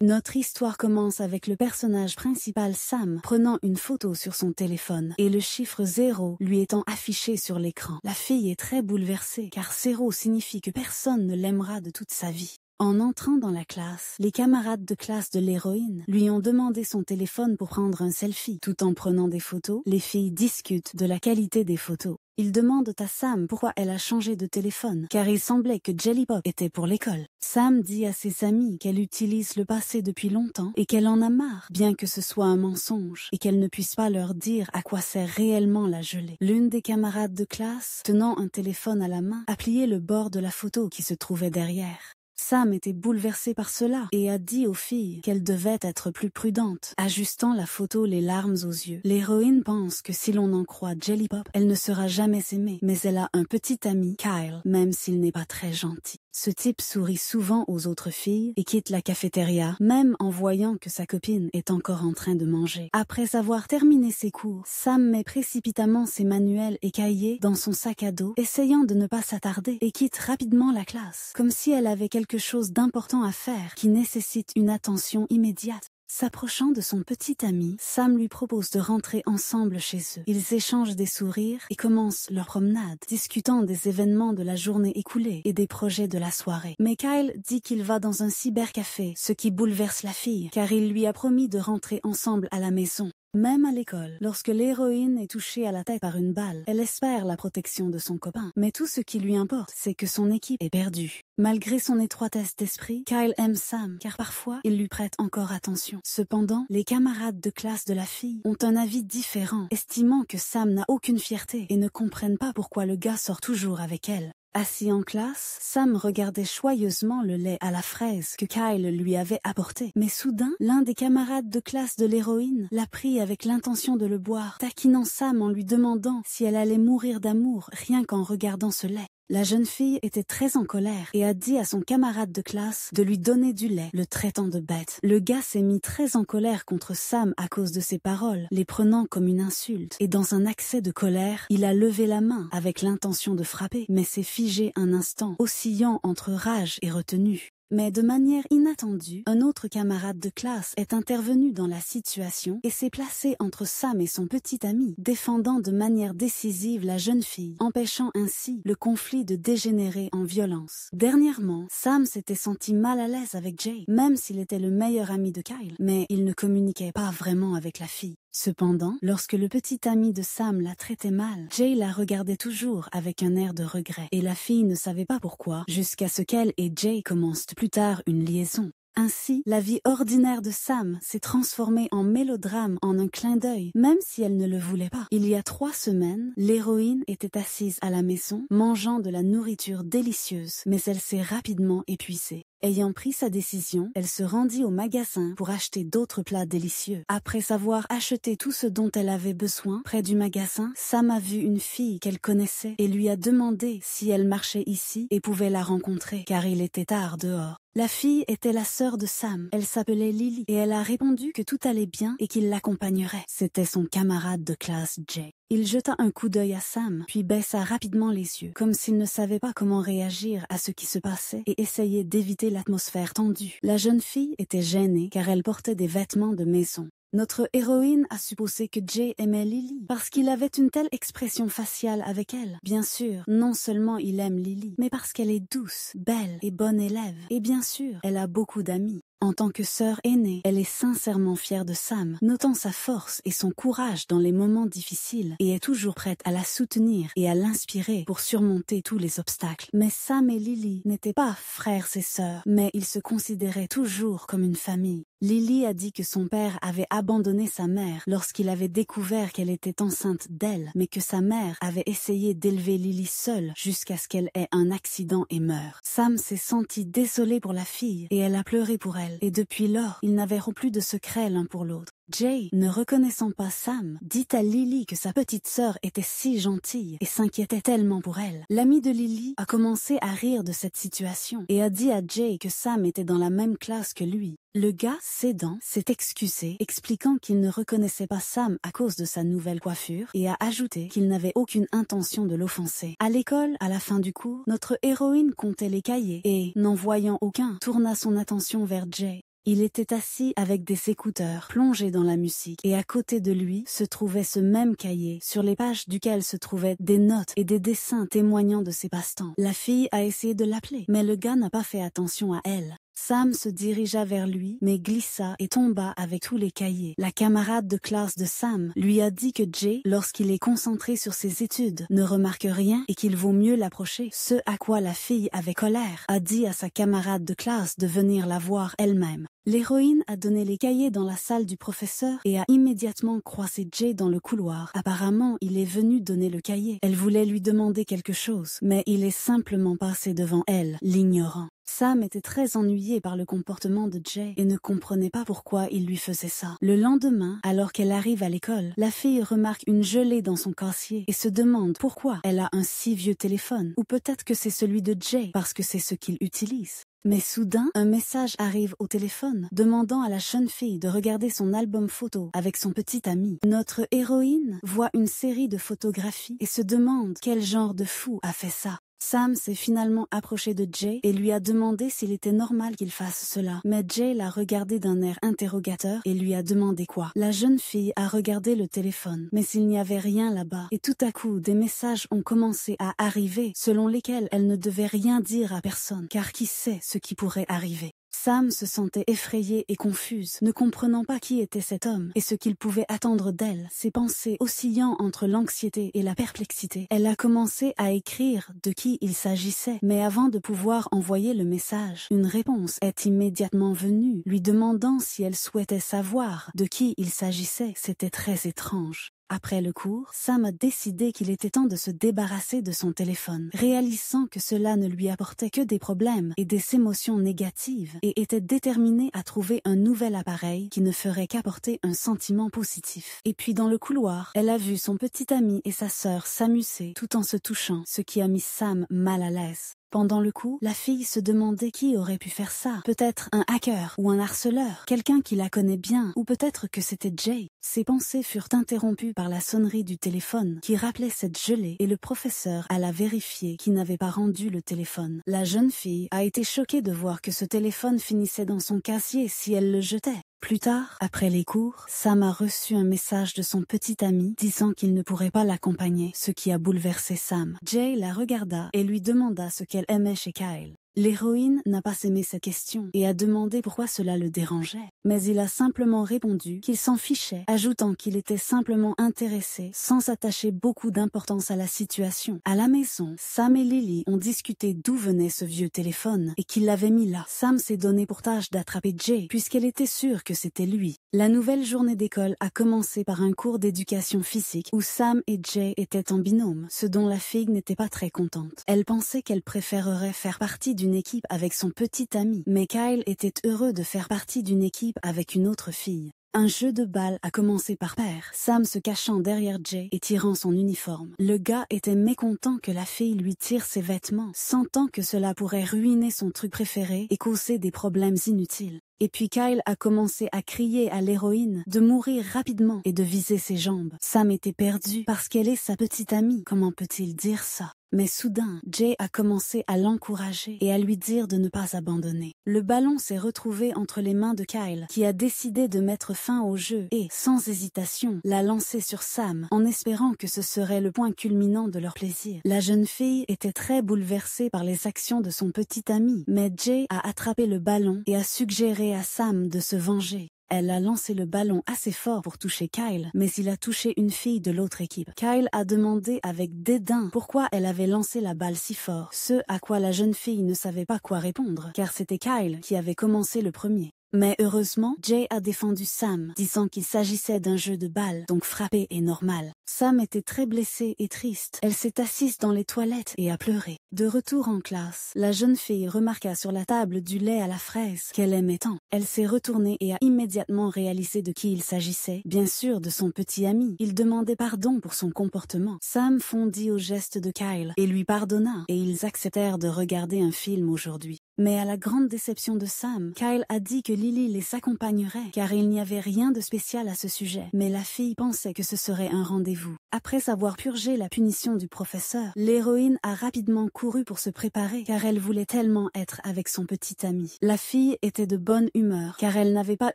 Notre histoire commence avec le personnage principal Sam prenant une photo sur son téléphone et le chiffre 0 lui étant affiché sur l'écran. La fille est très bouleversée car 0 signifie que personne ne l'aimera de toute sa vie. En entrant dans la classe, les camarades de classe de l'héroïne lui ont demandé son téléphone pour prendre un selfie. Tout en prenant des photos, les filles discutent de la qualité des photos. Ils demandent à Sam pourquoi elle a changé de téléphone, car il semblait que Jelly Pop était pour l'école. Sam dit à ses amis qu'elle utilise le passé depuis longtemps et qu'elle en a marre, bien que ce soit un mensonge, et qu'elle ne puisse pas leur dire à quoi sert réellement la gelée. L'une des camarades de classe, tenant un téléphone à la main, a plié le bord de la photo qui se trouvait derrière. Sam était bouleversée par cela et a dit aux filles qu'elles devaient être plus prudentes, ajustant la photo les larmes aux yeux. L'héroïne pense que si l'on en croit Jelly Pop, elle ne sera jamais aimée, mais elle a un petit ami, Kyle, même s'il n'est pas très gentil. Ce type sourit souvent aux autres filles et quitte la cafétéria, même en voyant que sa copine est encore en train de manger. Après avoir terminé ses cours, Sam met précipitamment ses manuels et cahiers dans son sac à dos, essayant de ne pas s'attarder, et quitte rapidement la classe, comme si elle avait quelque chose d'important à faire qui nécessite une attention immédiate. S'approchant de son petit ami, Sam lui propose de rentrer ensemble chez eux. Ils échangent des sourires et commencent leur promenade, discutant des événements de la journée écoulée et des projets de la soirée. Mais Kyle dit qu'il va dans un cybercafé, ce qui bouleverse la fille, car il lui a promis de rentrer ensemble à la maison. Même à l'école, lorsque l'héroïne est touchée à la tête par une balle, elle espère la protection de son copain. Mais tout ce qui lui importe, c'est que son équipe est perdue. Malgré son étroitesse d'esprit, Kyle aime Sam, car parfois, il lui prête encore attention. Cependant, les camarades de classe de la fille ont un avis différent, estimant que Sam n'a aucune fierté et ne comprennent pas pourquoi le gars sort toujours avec elle. Assis en classe, Sam regardait joyeusement le lait à la fraise que Kyle lui avait apporté. Mais soudain, l'un des camarades de classe de l'héroïne l'a pris avec l'intention de le boire, taquinant Sam en lui demandant si elle allait mourir d'amour rien qu'en regardant ce lait. La jeune fille était très en colère et a dit à son camarade de classe de lui donner du lait, le traitant de bête. Le gars s'est mis très en colère contre Sam à cause de ses paroles, les prenant comme une insulte. Et dans un accès de colère, il a levé la main avec l'intention de frapper, mais s'est figé un instant, oscillant entre rage et retenue. Mais de manière inattendue, un autre camarade de classe est intervenu dans la situation et s'est placé entre Sam et son petit ami, défendant de manière décisive la jeune fille, empêchant ainsi le conflit de dégénérer en violence. Dernièrement, Sam s'était senti mal à l'aise avec Jay, même s'il était le meilleur ami de Kyle, mais il ne communiquait pas vraiment avec la fille. Cependant, lorsque le petit ami de Sam la traitait mal, Jay la regardait toujours avec un air de regret, et la fille ne savait pas pourquoi, jusqu'à ce qu'elle et Jay commencent plus tard une liaison. Ainsi, la vie ordinaire de Sam s'est transformée en mélodrame en un clin d'œil, même si elle ne le voulait pas. Il y a 3 semaines, l'héroïne était assise à la maison, mangeant de la nourriture délicieuse, mais elle s'est rapidement épuisée. Ayant pris sa décision, elle se rendit au magasin pour acheter d'autres plats délicieux. Après avoir acheté tout ce dont elle avait besoin, près du magasin, Sam a vu une fille qu'elle connaissait et lui a demandé si elle marchait ici et pouvait la rencontrer, car il était tard dehors. La fille était la sœur de Sam. Elle s'appelait Lily et elle a répondu que tout allait bien et qu'il l'accompagnerait. C'était son camarade de classe Jay. Il jeta un coup d'œil à Sam, puis baissa rapidement les yeux, comme s'il ne savait pas comment réagir à ce qui se passait et essayait d'éviter l'atmosphère tendue. La jeune fille était gênée car elle portait des vêtements de maison. Notre héroïne a supposé que Jay aimait Lily parce qu'il avait une telle expression faciale avec elle. Bien sûr, non seulement il aime Lily, mais parce qu'elle est douce, belle et bonne élève. Et bien sûr, elle a beaucoup d'amis. En tant que sœur aînée, elle est sincèrement fière de Sam, notant sa force et son courage dans les moments difficiles et est toujours prête à la soutenir et à l'inspirer pour surmonter tous les obstacles. Mais Sam et Lily n'étaient pas frères et sœurs, mais ils se considéraient toujours comme une famille. Lily a dit que son père avait abandonné sa mère lorsqu'il avait découvert qu'elle était enceinte d'elle, mais que sa mère avait essayé d'élever Lily seule jusqu'à ce qu'elle ait un accident et meure. Sam s'est sentie désolée pour la fille et elle a pleuré pour elle. Et depuis lors, ils n'avaient plus de secret l'un pour l'autre. Jay, ne reconnaissant pas Sam, dit à Lily que sa petite sœur était si gentille et s'inquiétait tellement pour elle. L'ami de Lily a commencé à rire de cette situation et a dit à Jay que Sam était dans la même classe que lui. Le gars, cédant, s'est excusé, expliquant qu'il ne reconnaissait pas Sam à cause de sa nouvelle coiffure et a ajouté qu'il n'avait aucune intention de l'offenser. À l'école, à la fin du cours, notre héroïne comptait les cahiers et, n'en voyant aucun, tourna son attention vers Jay. Il était assis avec des écouteurs, plongé dans la musique, et à côté de lui se trouvait ce même cahier, sur les pages duquel se trouvaient des notes et des dessins témoignant de ses passe-temps. La fille a essayé de l'appeler, mais le gars n'a pas fait attention à elle. Sam se dirigea vers lui, mais glissa et tomba avec tous les cahiers. La camarade de classe de Sam lui a dit que Jay, lorsqu'il est concentré sur ses études, ne remarque rien et qu'il vaut mieux l'approcher. Ce à quoi la fille, avec colère, a dit à sa camarade de classe de venir la voir elle-même. L'héroïne a donné les cahiers dans la salle du professeur et a immédiatement croisé Jay dans le couloir. Apparemment, il est venu donner le cahier. Elle voulait lui demander quelque chose, mais il est simplement passé devant elle, l'ignorant. Sam était très ennuyé par le comportement de Jay et ne comprenait pas pourquoi il lui faisait ça. Le lendemain, alors qu'elle arrive à l'école, la fille remarque une gelée dans son casier et se demande pourquoi elle a un si vieux téléphone. Ou peut-être que c'est celui de Jay parce que c'est ce qu'il utilise. Mais soudain, un message arrive au téléphone, demandant à la jeune fille de regarder son album photo avec son petit ami. Notre héroïne voit une série de photographies et se demande quel genre de fou a fait ça. Sam s'est finalement approché de Jay et lui a demandé s'il était normal qu'il fasse cela. Mais Jay l'a regardé d'un air interrogateur et lui a demandé quoi. La jeune fille a regardé le téléphone, mais il n'y avait rien là-bas. Et tout à coup, des messages ont commencé à arriver, selon lesquels elle ne devait rien dire à personne, car qui sait ce qui pourrait arriver. Sam se sentait effrayée et confuse, ne comprenant pas qui était cet homme et ce qu'il pouvait attendre d'elle, ses pensées oscillant entre l'anxiété et la perplexité. Elle a commencé à écrire de qui il s'agissait, mais avant de pouvoir envoyer le message, une réponse est immédiatement venue, lui demandant si elle souhaitait savoir de qui il s'agissait. C'était très étrange. Après le cours, Sam a décidé qu'il était temps de se débarrasser de son téléphone, réalisant que cela ne lui apportait que des problèmes et des émotions négatives, et était déterminé à trouver un nouvel appareil qui ne ferait qu'apporter un sentiment positif. Et puis dans le couloir, elle a vu son petit ami et sa sœur s'amuser tout en se touchant, ce qui a mis Sam mal à l'aise. Pendant le coup, la fille se demandait qui aurait pu faire ça. Peut-être un hacker ou un harceleur, quelqu'un qui la connaît bien, ou peut-être que c'était Jay. Ses pensées furent interrompues par la sonnerie du téléphone qui rappelait cette gelée et le professeur alla vérifier qui n'avait pas rendu le téléphone. La jeune fille a été choquée de voir que ce téléphone finissait dans son casier si elle le jetait. Plus tard, après les cours, Sam a reçu un message de son petit ami disant qu'il ne pourrait pas l'accompagner, ce qui a bouleversé Sam. Jay la regarda et lui demanda ce qu'elle aimait chez Kyle. L'héroïne n'a pas aimé cette question et a demandé pourquoi cela le dérangeait. Mais il a simplement répondu qu'il s'en fichait, ajoutant qu'il était simplement intéressé, sans attacher beaucoup d'importance à la situation. À la maison, Sam et Lily ont discuté d'où venait ce vieux téléphone et qu'il l'avait mis là. Sam s'est donné pour tâche d'attraper Jay, puisqu'elle était sûre que c'était lui. La nouvelle journée d'école a commencé par un cours d'éducation physique où Sam et Jay étaient en binôme, ce dont la fille n'était pas très contente. Elle pensait qu'elle préférerait faire partie d'une équipe avec son petit ami, mais Kyle était heureux de faire partie d'une équipe avec une autre fille. Un jeu de balle a commencé par paire, Sam se cachant derrière Jay et tirant son uniforme. Le gars était mécontent que la fille lui tire ses vêtements, sentant que cela pourrait ruiner son truc préféré et causer des problèmes inutiles. Et puis Kyle a commencé à crier à l'héroïne de mourir rapidement et de viser ses jambes. Sam était perdu parce qu'elle est sa petite amie. Comment peut-il dire ça? Mais soudain, Jay a commencé à l'encourager et à lui dire de ne pas abandonner. Le ballon s'est retrouvé entre les mains de Kyle, qui a décidé de mettre fin au jeu et, sans hésitation, l'a lancé sur Sam, en espérant que ce serait le point culminant de leur plaisir. La jeune fille était très bouleversée par les actions de son petit ami, mais Jay a attrapé le ballon et a suggéré à Sam de se venger. Elle a lancé le ballon assez fort pour toucher Kyle, mais il a touché une fille de l'autre équipe. Kyle a demandé avec dédain pourquoi elle avait lancé la balle si fort, ce à quoi la jeune fille ne savait pas quoi répondre, car c'était Kyle qui avait commencé le premier. Mais heureusement, Jay a défendu Sam, disant qu'il s'agissait d'un jeu de balle, donc frapper est normal. Sam était très blessée et triste. Elle s'est assise dans les toilettes et a pleuré. De retour en classe, la jeune fille remarqua sur la table du lait à la fraise qu'elle aimait tant. Elle s'est retournée et a immédiatement réalisé de qui il s'agissait, bien sûr de son petit ami. Il demandait pardon pour son comportement. Sam fondit au geste de Kyle et lui pardonna, et ils acceptèrent de regarder un film aujourd'hui. Mais à la grande déception de Sam, Kyle a dit que Lily les accompagnerait car il n'y avait rien de spécial à ce sujet. Mais la fille pensait que ce serait un rendez-vous. Après avoir purgé la punition du professeur, l'héroïne a rapidement couru pour se préparer car elle voulait tellement être avec son petit ami. La fille était de bonne humeur car elle n'avait pas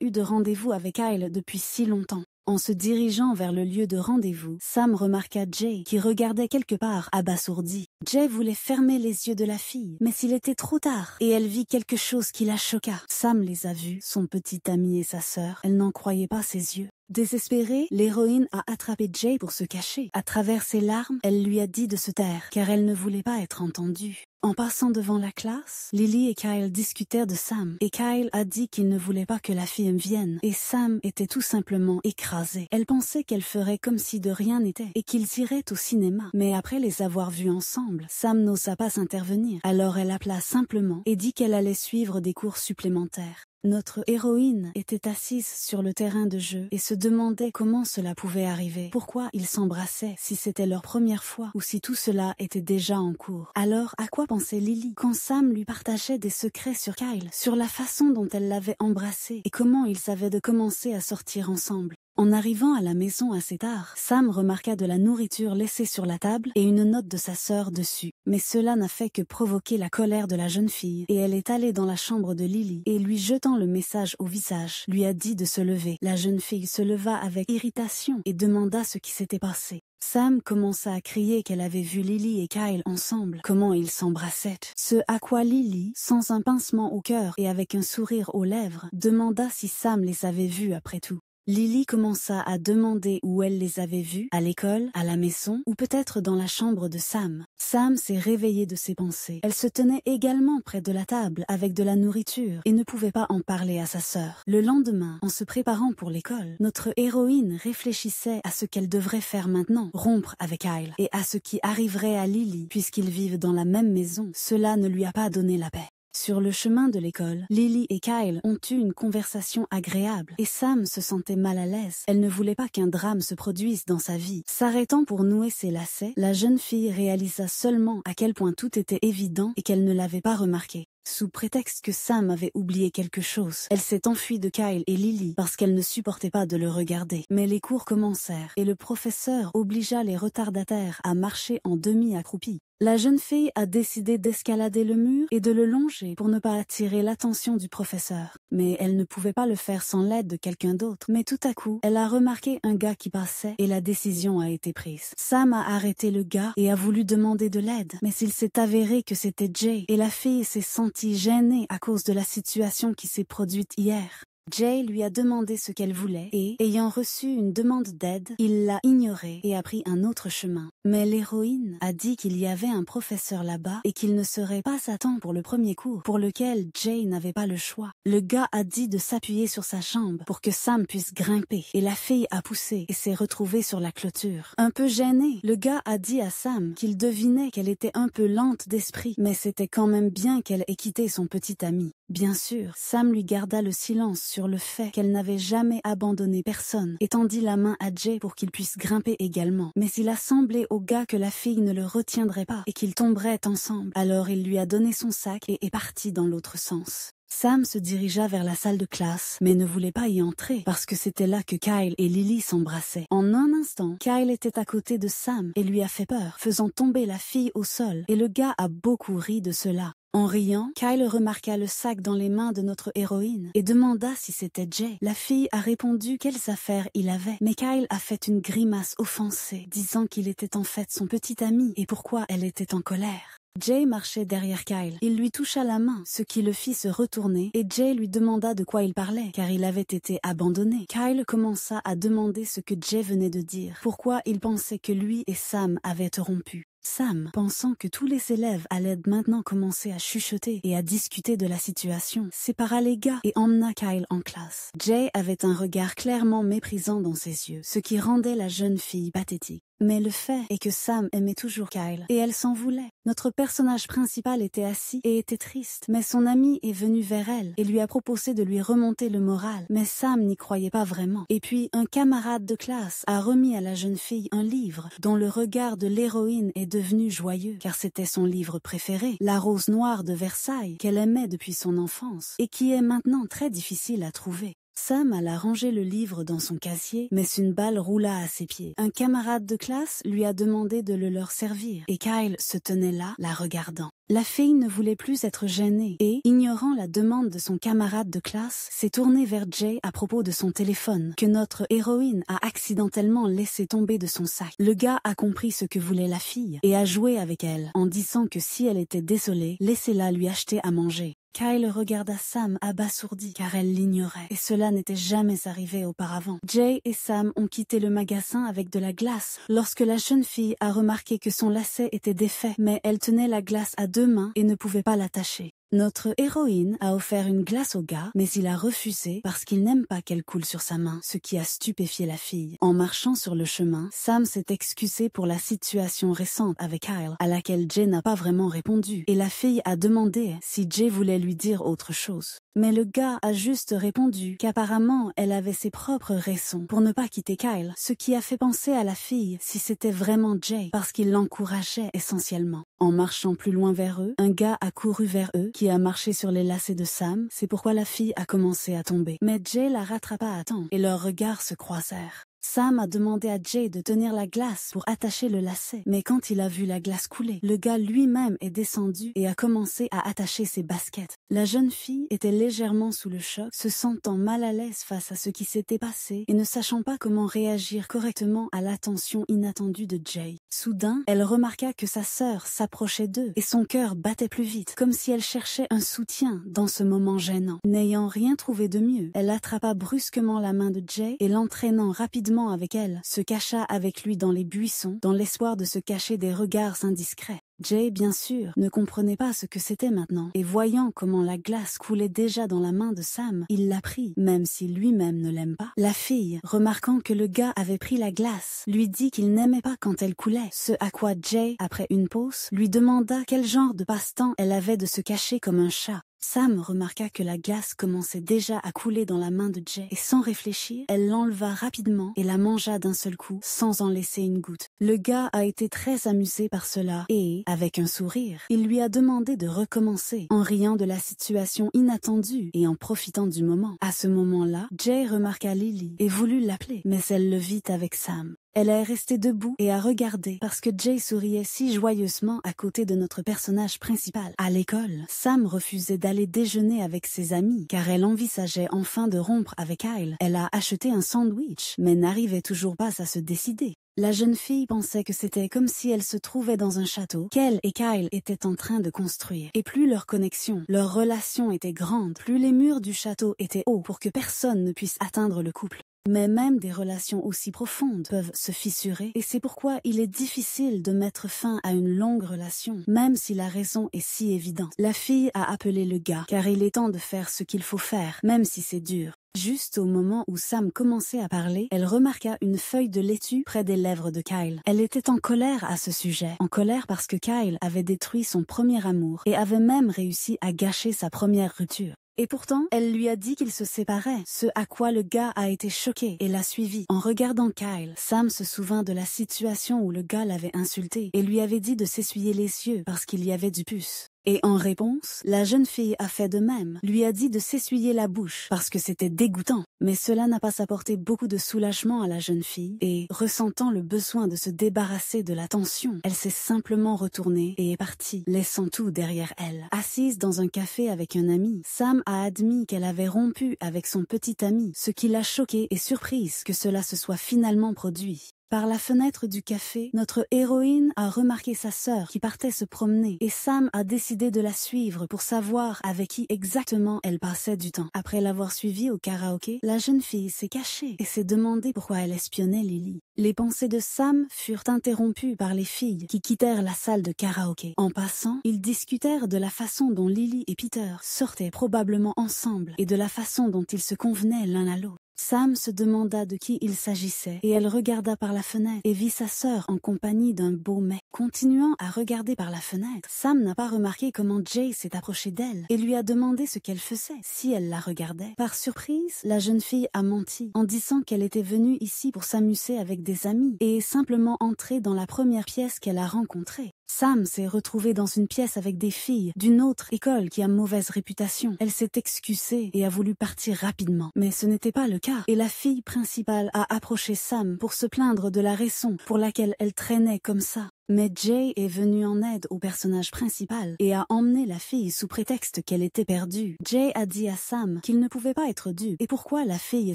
eu de rendez-vous avec Kyle depuis si longtemps. En se dirigeant vers le lieu de rendez-vous, Sam remarqua Jay qui regardait quelque part abasourdi. Jay voulait fermer les yeux de la fille, mais il était trop tard et elle vit quelque chose qui la choqua. Sam les a vus, son petit ami et sa sœur. Elle n'en croyait pas ses yeux. Désespérée, l'héroïne a attrapé Jay pour se cacher. À travers ses larmes, elle lui a dit de se taire, car elle ne voulait pas être entendue. En passant devant la classe, Lily et Kyle discutèrent de Sam, et Kyle a dit qu'il ne voulait pas que la fille vienne, et Sam était tout simplement écrasée. Elle pensait qu'elle ferait comme si de rien n'était, et qu'ils iraient au cinéma. Mais après les avoir vus ensemble, Sam n'osa pas s'intervenir, alors elle appela simplement et dit qu'elle allait suivre des cours supplémentaires. Notre héroïne était assise sur le terrain de jeu et se demandait comment cela pouvait arriver, pourquoi ils s'embrassaient, si c'était leur première fois ou si tout cela était déjà en cours. Alors, à quoi pensait Lily quand Sam lui partageait des secrets sur Kyle, sur la façon dont elle l'avait embrassé et comment ils avaient de commencer à sortir ensemble? En arrivant à la maison assez tard, Sam remarqua de la nourriture laissée sur la table et une note de sa sœur dessus. Mais cela n'a fait que provoquer la colère de la jeune fille et elle est allée dans la chambre de Lily et lui jetant le message au visage, lui a dit de se lever. La jeune fille se leva avec irritation et demanda ce qui s'était passé. Sam commença à crier qu'elle avait vu Lily et Kyle ensemble, comment ils s'embrassaient. Ce à quoi Lily, sans un pincement au cœur et avec un sourire aux lèvres, demanda si Sam les avait vus après tout. Lily commença à demander où elle les avait vus, à l'école, à la maison, ou peut-être dans la chambre de Sam. Sam s'est réveillée de ses pensées. Elle se tenait également près de la table, avec de la nourriture, et ne pouvait pas en parler à sa sœur. Le lendemain, en se préparant pour l'école, notre héroïne réfléchissait à ce qu'elle devrait faire maintenant, rompre avec Kyle, et à ce qui arriverait à Lily, puisqu'ils vivent dans la même maison. Cela ne lui a pas donné la paix. Sur le chemin de l'école, Lily et Kyle ont eu une conversation agréable et Sam se sentait mal à l'aise. Elle ne voulait pas qu'un drame se produise dans sa vie. S'arrêtant pour nouer ses lacets, la jeune fille réalisa seulement à quel point tout était évident et qu'elle ne l'avait pas remarqué. Sous prétexte que Sam avait oublié quelque chose, elle s'est enfuie de Kyle et Lily parce qu'elle ne supportait pas de le regarder. Mais les cours commencèrent et le professeur obligea les retardataires à marcher en demi-accroupis. La jeune fille a décidé d'escalader le mur et de le longer pour ne pas attirer l'attention du professeur. Mais elle ne pouvait pas le faire sans l'aide de quelqu'un d'autre. Mais tout à coup, elle a remarqué un gars qui passait et la décision a été prise. Sam a arrêté le gars et a voulu demander de l'aide. Mais il s'est avéré que c'était Jay et la fille s'est sentie gênée à cause de la situation qui s'est produite hier. Jay lui a demandé ce qu'elle voulait et, ayant reçu une demande d'aide, il l'a ignorée et a pris un autre chemin. Mais l'héroïne a dit qu'il y avait un professeur là-bas et qu'il ne serait pas à temps pour le premier cours, pour lequel Jay n'avait pas le choix. Le gars a dit de s'appuyer sur sa jambe pour que Sam puisse grimper et la fille a poussé et s'est retrouvée sur la clôture. Un peu gêné, le gars a dit à Sam qu'il devinait qu'elle était un peu lente d'esprit, mais c'était quand même bien qu'elle ait quitté son petit ami. Bien sûr, Sam lui garda le silence sur le fait qu'elle n'avait jamais abandonné personne et tendit la main à Jay pour qu'il puisse grimper également. Mais il a semblé au gars que la fille ne le retiendrait pas et qu'ils tomberaient ensemble. Alors il lui a donné son sac et est parti dans l'autre sens. Sam se dirigea vers la salle de classe, mais ne voulait pas y entrer parce que c'était là que Kyle et Lily s'embrassaient. En un instant, Kyle était à côté de Sam et lui a fait peur, faisant tomber la fille au sol, et le gars a beaucoup ri de cela. En riant, Kyle remarqua le sac dans les mains de notre héroïne et demanda si c'était Jay. La fille a répondu quelles affaires il avait, mais Kyle a fait une grimace offensée, disant qu'il était en fait son petit ami et pourquoi elle était en colère. Jay marchait derrière Kyle. Il lui toucha la main, ce qui le fit se retourner, et Jay lui demanda de quoi il parlait, car il avait été abandonné. Kyle commença à demander ce que Jay venait de dire, pourquoi il pensait que lui et Sam avaient rompu. Sam, pensant que tous les élèves allaient maintenant commencer à chuchoter et à discuter de la situation, sépara les gars et emmena Kyle en classe. Jay avait un regard clairement méprisant dans ses yeux, ce qui rendait la jeune fille pathétique. Mais le fait est que Sam aimait toujours Kyle, et elle s'en voulait. Notre personnage principal était assis et était triste, mais son ami est venu vers elle et lui a proposé de lui remonter le moral, mais Sam n'y croyait pas vraiment. Et puis, un camarade de classe a remis à la jeune fille un livre dont le regard de l'héroïne est devenu redevenu joyeux car c'était son livre préféré, La Rose Noire de Versailles, qu'elle aimait depuis son enfance et qui est maintenant très difficile à trouver. Sam alla ranger le livre dans son casier, mais une balle roula à ses pieds. Un camarade de classe lui a demandé de le leur servir, et Kyle se tenait là, la regardant. La fille ne voulait plus être gênée et, ignorant la demande de son camarade de classe, s'est tournée vers Jay à propos de son téléphone, que notre héroïne a accidentellement laissé tomber de son sac. Le gars a compris ce que voulait la fille et a joué avec elle, en disant que si elle était désolée, laissez-la lui acheter à manger. Kyle regarda Sam abasourdi car elle l'ignorait et cela n'était jamais arrivé auparavant. Jay et Sam ont quitté le magasin avec de la glace lorsque la jeune fille a remarqué que son lacet était défait, mais elle tenait la glace à 2 mains et ne pouvait pas l'attacher. Notre héroïne a offert une glace au gars, mais il a refusé parce qu'il n'aime pas qu'elle coule sur sa main, ce qui a stupéfié la fille. En marchant sur le chemin, Sam s'est excusé pour la situation récente avec Kyle, à laquelle Jay n'a pas vraiment répondu, et la fille a demandé si Jay voulait lui dire autre chose. Mais le gars a juste répondu qu'apparemment elle avait ses propres raisons pour ne pas quitter Kyle, ce qui a fait penser à la fille si c'était vraiment Jay, parce qu'il l'encourageait essentiellement. En marchant plus loin vers eux, un gars a couru vers eux, qui a marché sur les lacets de Sam, c'est pourquoi la fille a commencé à tomber. Mais Jay la rattrapa à temps, et leurs regards se croisèrent. Sam a demandé à Jay de tenir la glace pour attacher le lacet, mais quand il a vu la glace couler, le gars lui-même est descendu et a commencé à attacher ses baskets. La jeune fille était légèrement sous le choc, se sentant mal à l'aise face à ce qui s'était passé et ne sachant pas comment réagir correctement à l'attention inattendue de Jay. Soudain, elle remarqua que sa sœur s'approchait d'eux et son cœur battait plus vite, comme si elle cherchait un soutien dans ce moment gênant. N'ayant rien trouvé de mieux, elle attrapa brusquement la main de Jay et l'entraînant rapidement avec elle, se cacha avec lui dans les buissons, dans l'espoir de se cacher des regards indiscrets. Jay, bien sûr, ne comprenait pas ce que c'était maintenant, et voyant comment la glace coulait déjà dans la main de Sam, il la prit, même si lui-même ne l'aime pas. La fille, remarquant que le gars avait pris la glace, lui dit qu'il n'aimait pas quand elle coulait, ce à quoi Jay, après une pause, lui demanda quel genre de passe-temps elle avait de se cacher comme un chat. Sam remarqua que la glace commençait déjà à couler dans la main de Jay et sans réfléchir, elle l'enleva rapidement et la mangea d'un seul coup sans en laisser une goutte. Le gars a été très amusé par cela et, avec un sourire, il lui a demandé de recommencer en riant de la situation inattendue et en profitant du moment. À ce moment-là, Jay remarqua Lily et voulut l'appeler, mais elle le vit avec Sam. Elle est restée debout et a regardé parce que Jay souriait si joyeusement à côté de notre personnage principal. À l'école, Sam refusait d'aller déjeuner avec ses amis car elle envisageait enfin de rompre avec Kyle. Elle a acheté un sandwich mais n'arrivait toujours pas à se décider. La jeune fille pensait que c'était comme si elle se trouvait dans un château qu'elle et Kyle étaient en train de construire. Et plus leur connexion, leur relation était grande, plus les murs du château étaient hauts pour que personne ne puisse atteindre le couple. Mais même des relations aussi profondes peuvent se fissurer et c'est pourquoi il est difficile de mettre fin à une longue relation, même si la raison est si évidente. La fille a appelé le gars car il est temps de faire ce qu'il faut faire, même si c'est dur. Juste au moment où Sam commençait à parler, elle remarqua une feuille de laitue près des lèvres de Kyle. Elle était en colère à ce sujet, en colère parce que Kyle avait détruit son premier amour et avait même réussi à gâcher sa première rupture. Et pourtant, elle lui a dit qu'ils se séparaient, ce à quoi le gars a été choqué et l'a suivi. En regardant Kyle, Sam se souvint de la situation où le gars l'avait insulté et lui avait dit de s'essuyer les yeux parce qu'il y avait du pus. Et en réponse, la jeune fille a fait de même, lui a dit de s'essuyer la bouche parce que c'était dégoûtant. Mais cela n'a pas apporté beaucoup de soulagement à la jeune fille et, ressentant le besoin de se débarrasser de la tension, elle s'est simplement retournée et est partie, laissant tout derrière elle. Assise dans un café avec un ami, Sam a admis qu'elle avait rompu avec son petit ami, ce qui l'a choquée et surprise que cela se soit finalement produit. Par la fenêtre du café, notre héroïne a remarqué sa sœur qui partait se promener et Sam a décidé de la suivre pour savoir avec qui exactement elle passait du temps. Après l'avoir suivie au karaoké, la jeune fille s'est cachée et s'est demandé pourquoi elle espionnait Lily. Les pensées de Sam furent interrompues par les filles qui quittèrent la salle de karaoké. En passant, ils discutèrent de la façon dont Lily et Peter sortaient probablement ensemble et de la façon dont ils se convenaient l'un à l'autre. Sam se demanda de qui il s'agissait et elle regarda par la fenêtre et vit sa sœur en compagnie d'un beau mec. Continuant à regarder par la fenêtre, Sam n'a pas remarqué comment Jay s'est approché d'elle et lui a demandé ce qu'elle faisait, si elle la regardait. Par surprise, la jeune fille a menti en disant qu'elle était venue ici pour s'amuser avec des amis et est simplement entrée dans la première pièce qu'elle a rencontrée. Sam s'est retrouvée dans une pièce avec des filles d'une autre école qui a mauvaise réputation. Elle s'est excusée et a voulu partir rapidement. Mais ce n'était pas le cas et la fille principale a approché Sam pour se plaindre de la raison pour laquelle elle traînait comme ça. Mais Jay est venu en aide au personnage principal et a emmené la fille sous prétexte qu'elle était perdue. Jay a dit à Sam qu'il ne pouvait pas être dupe et pourquoi la fille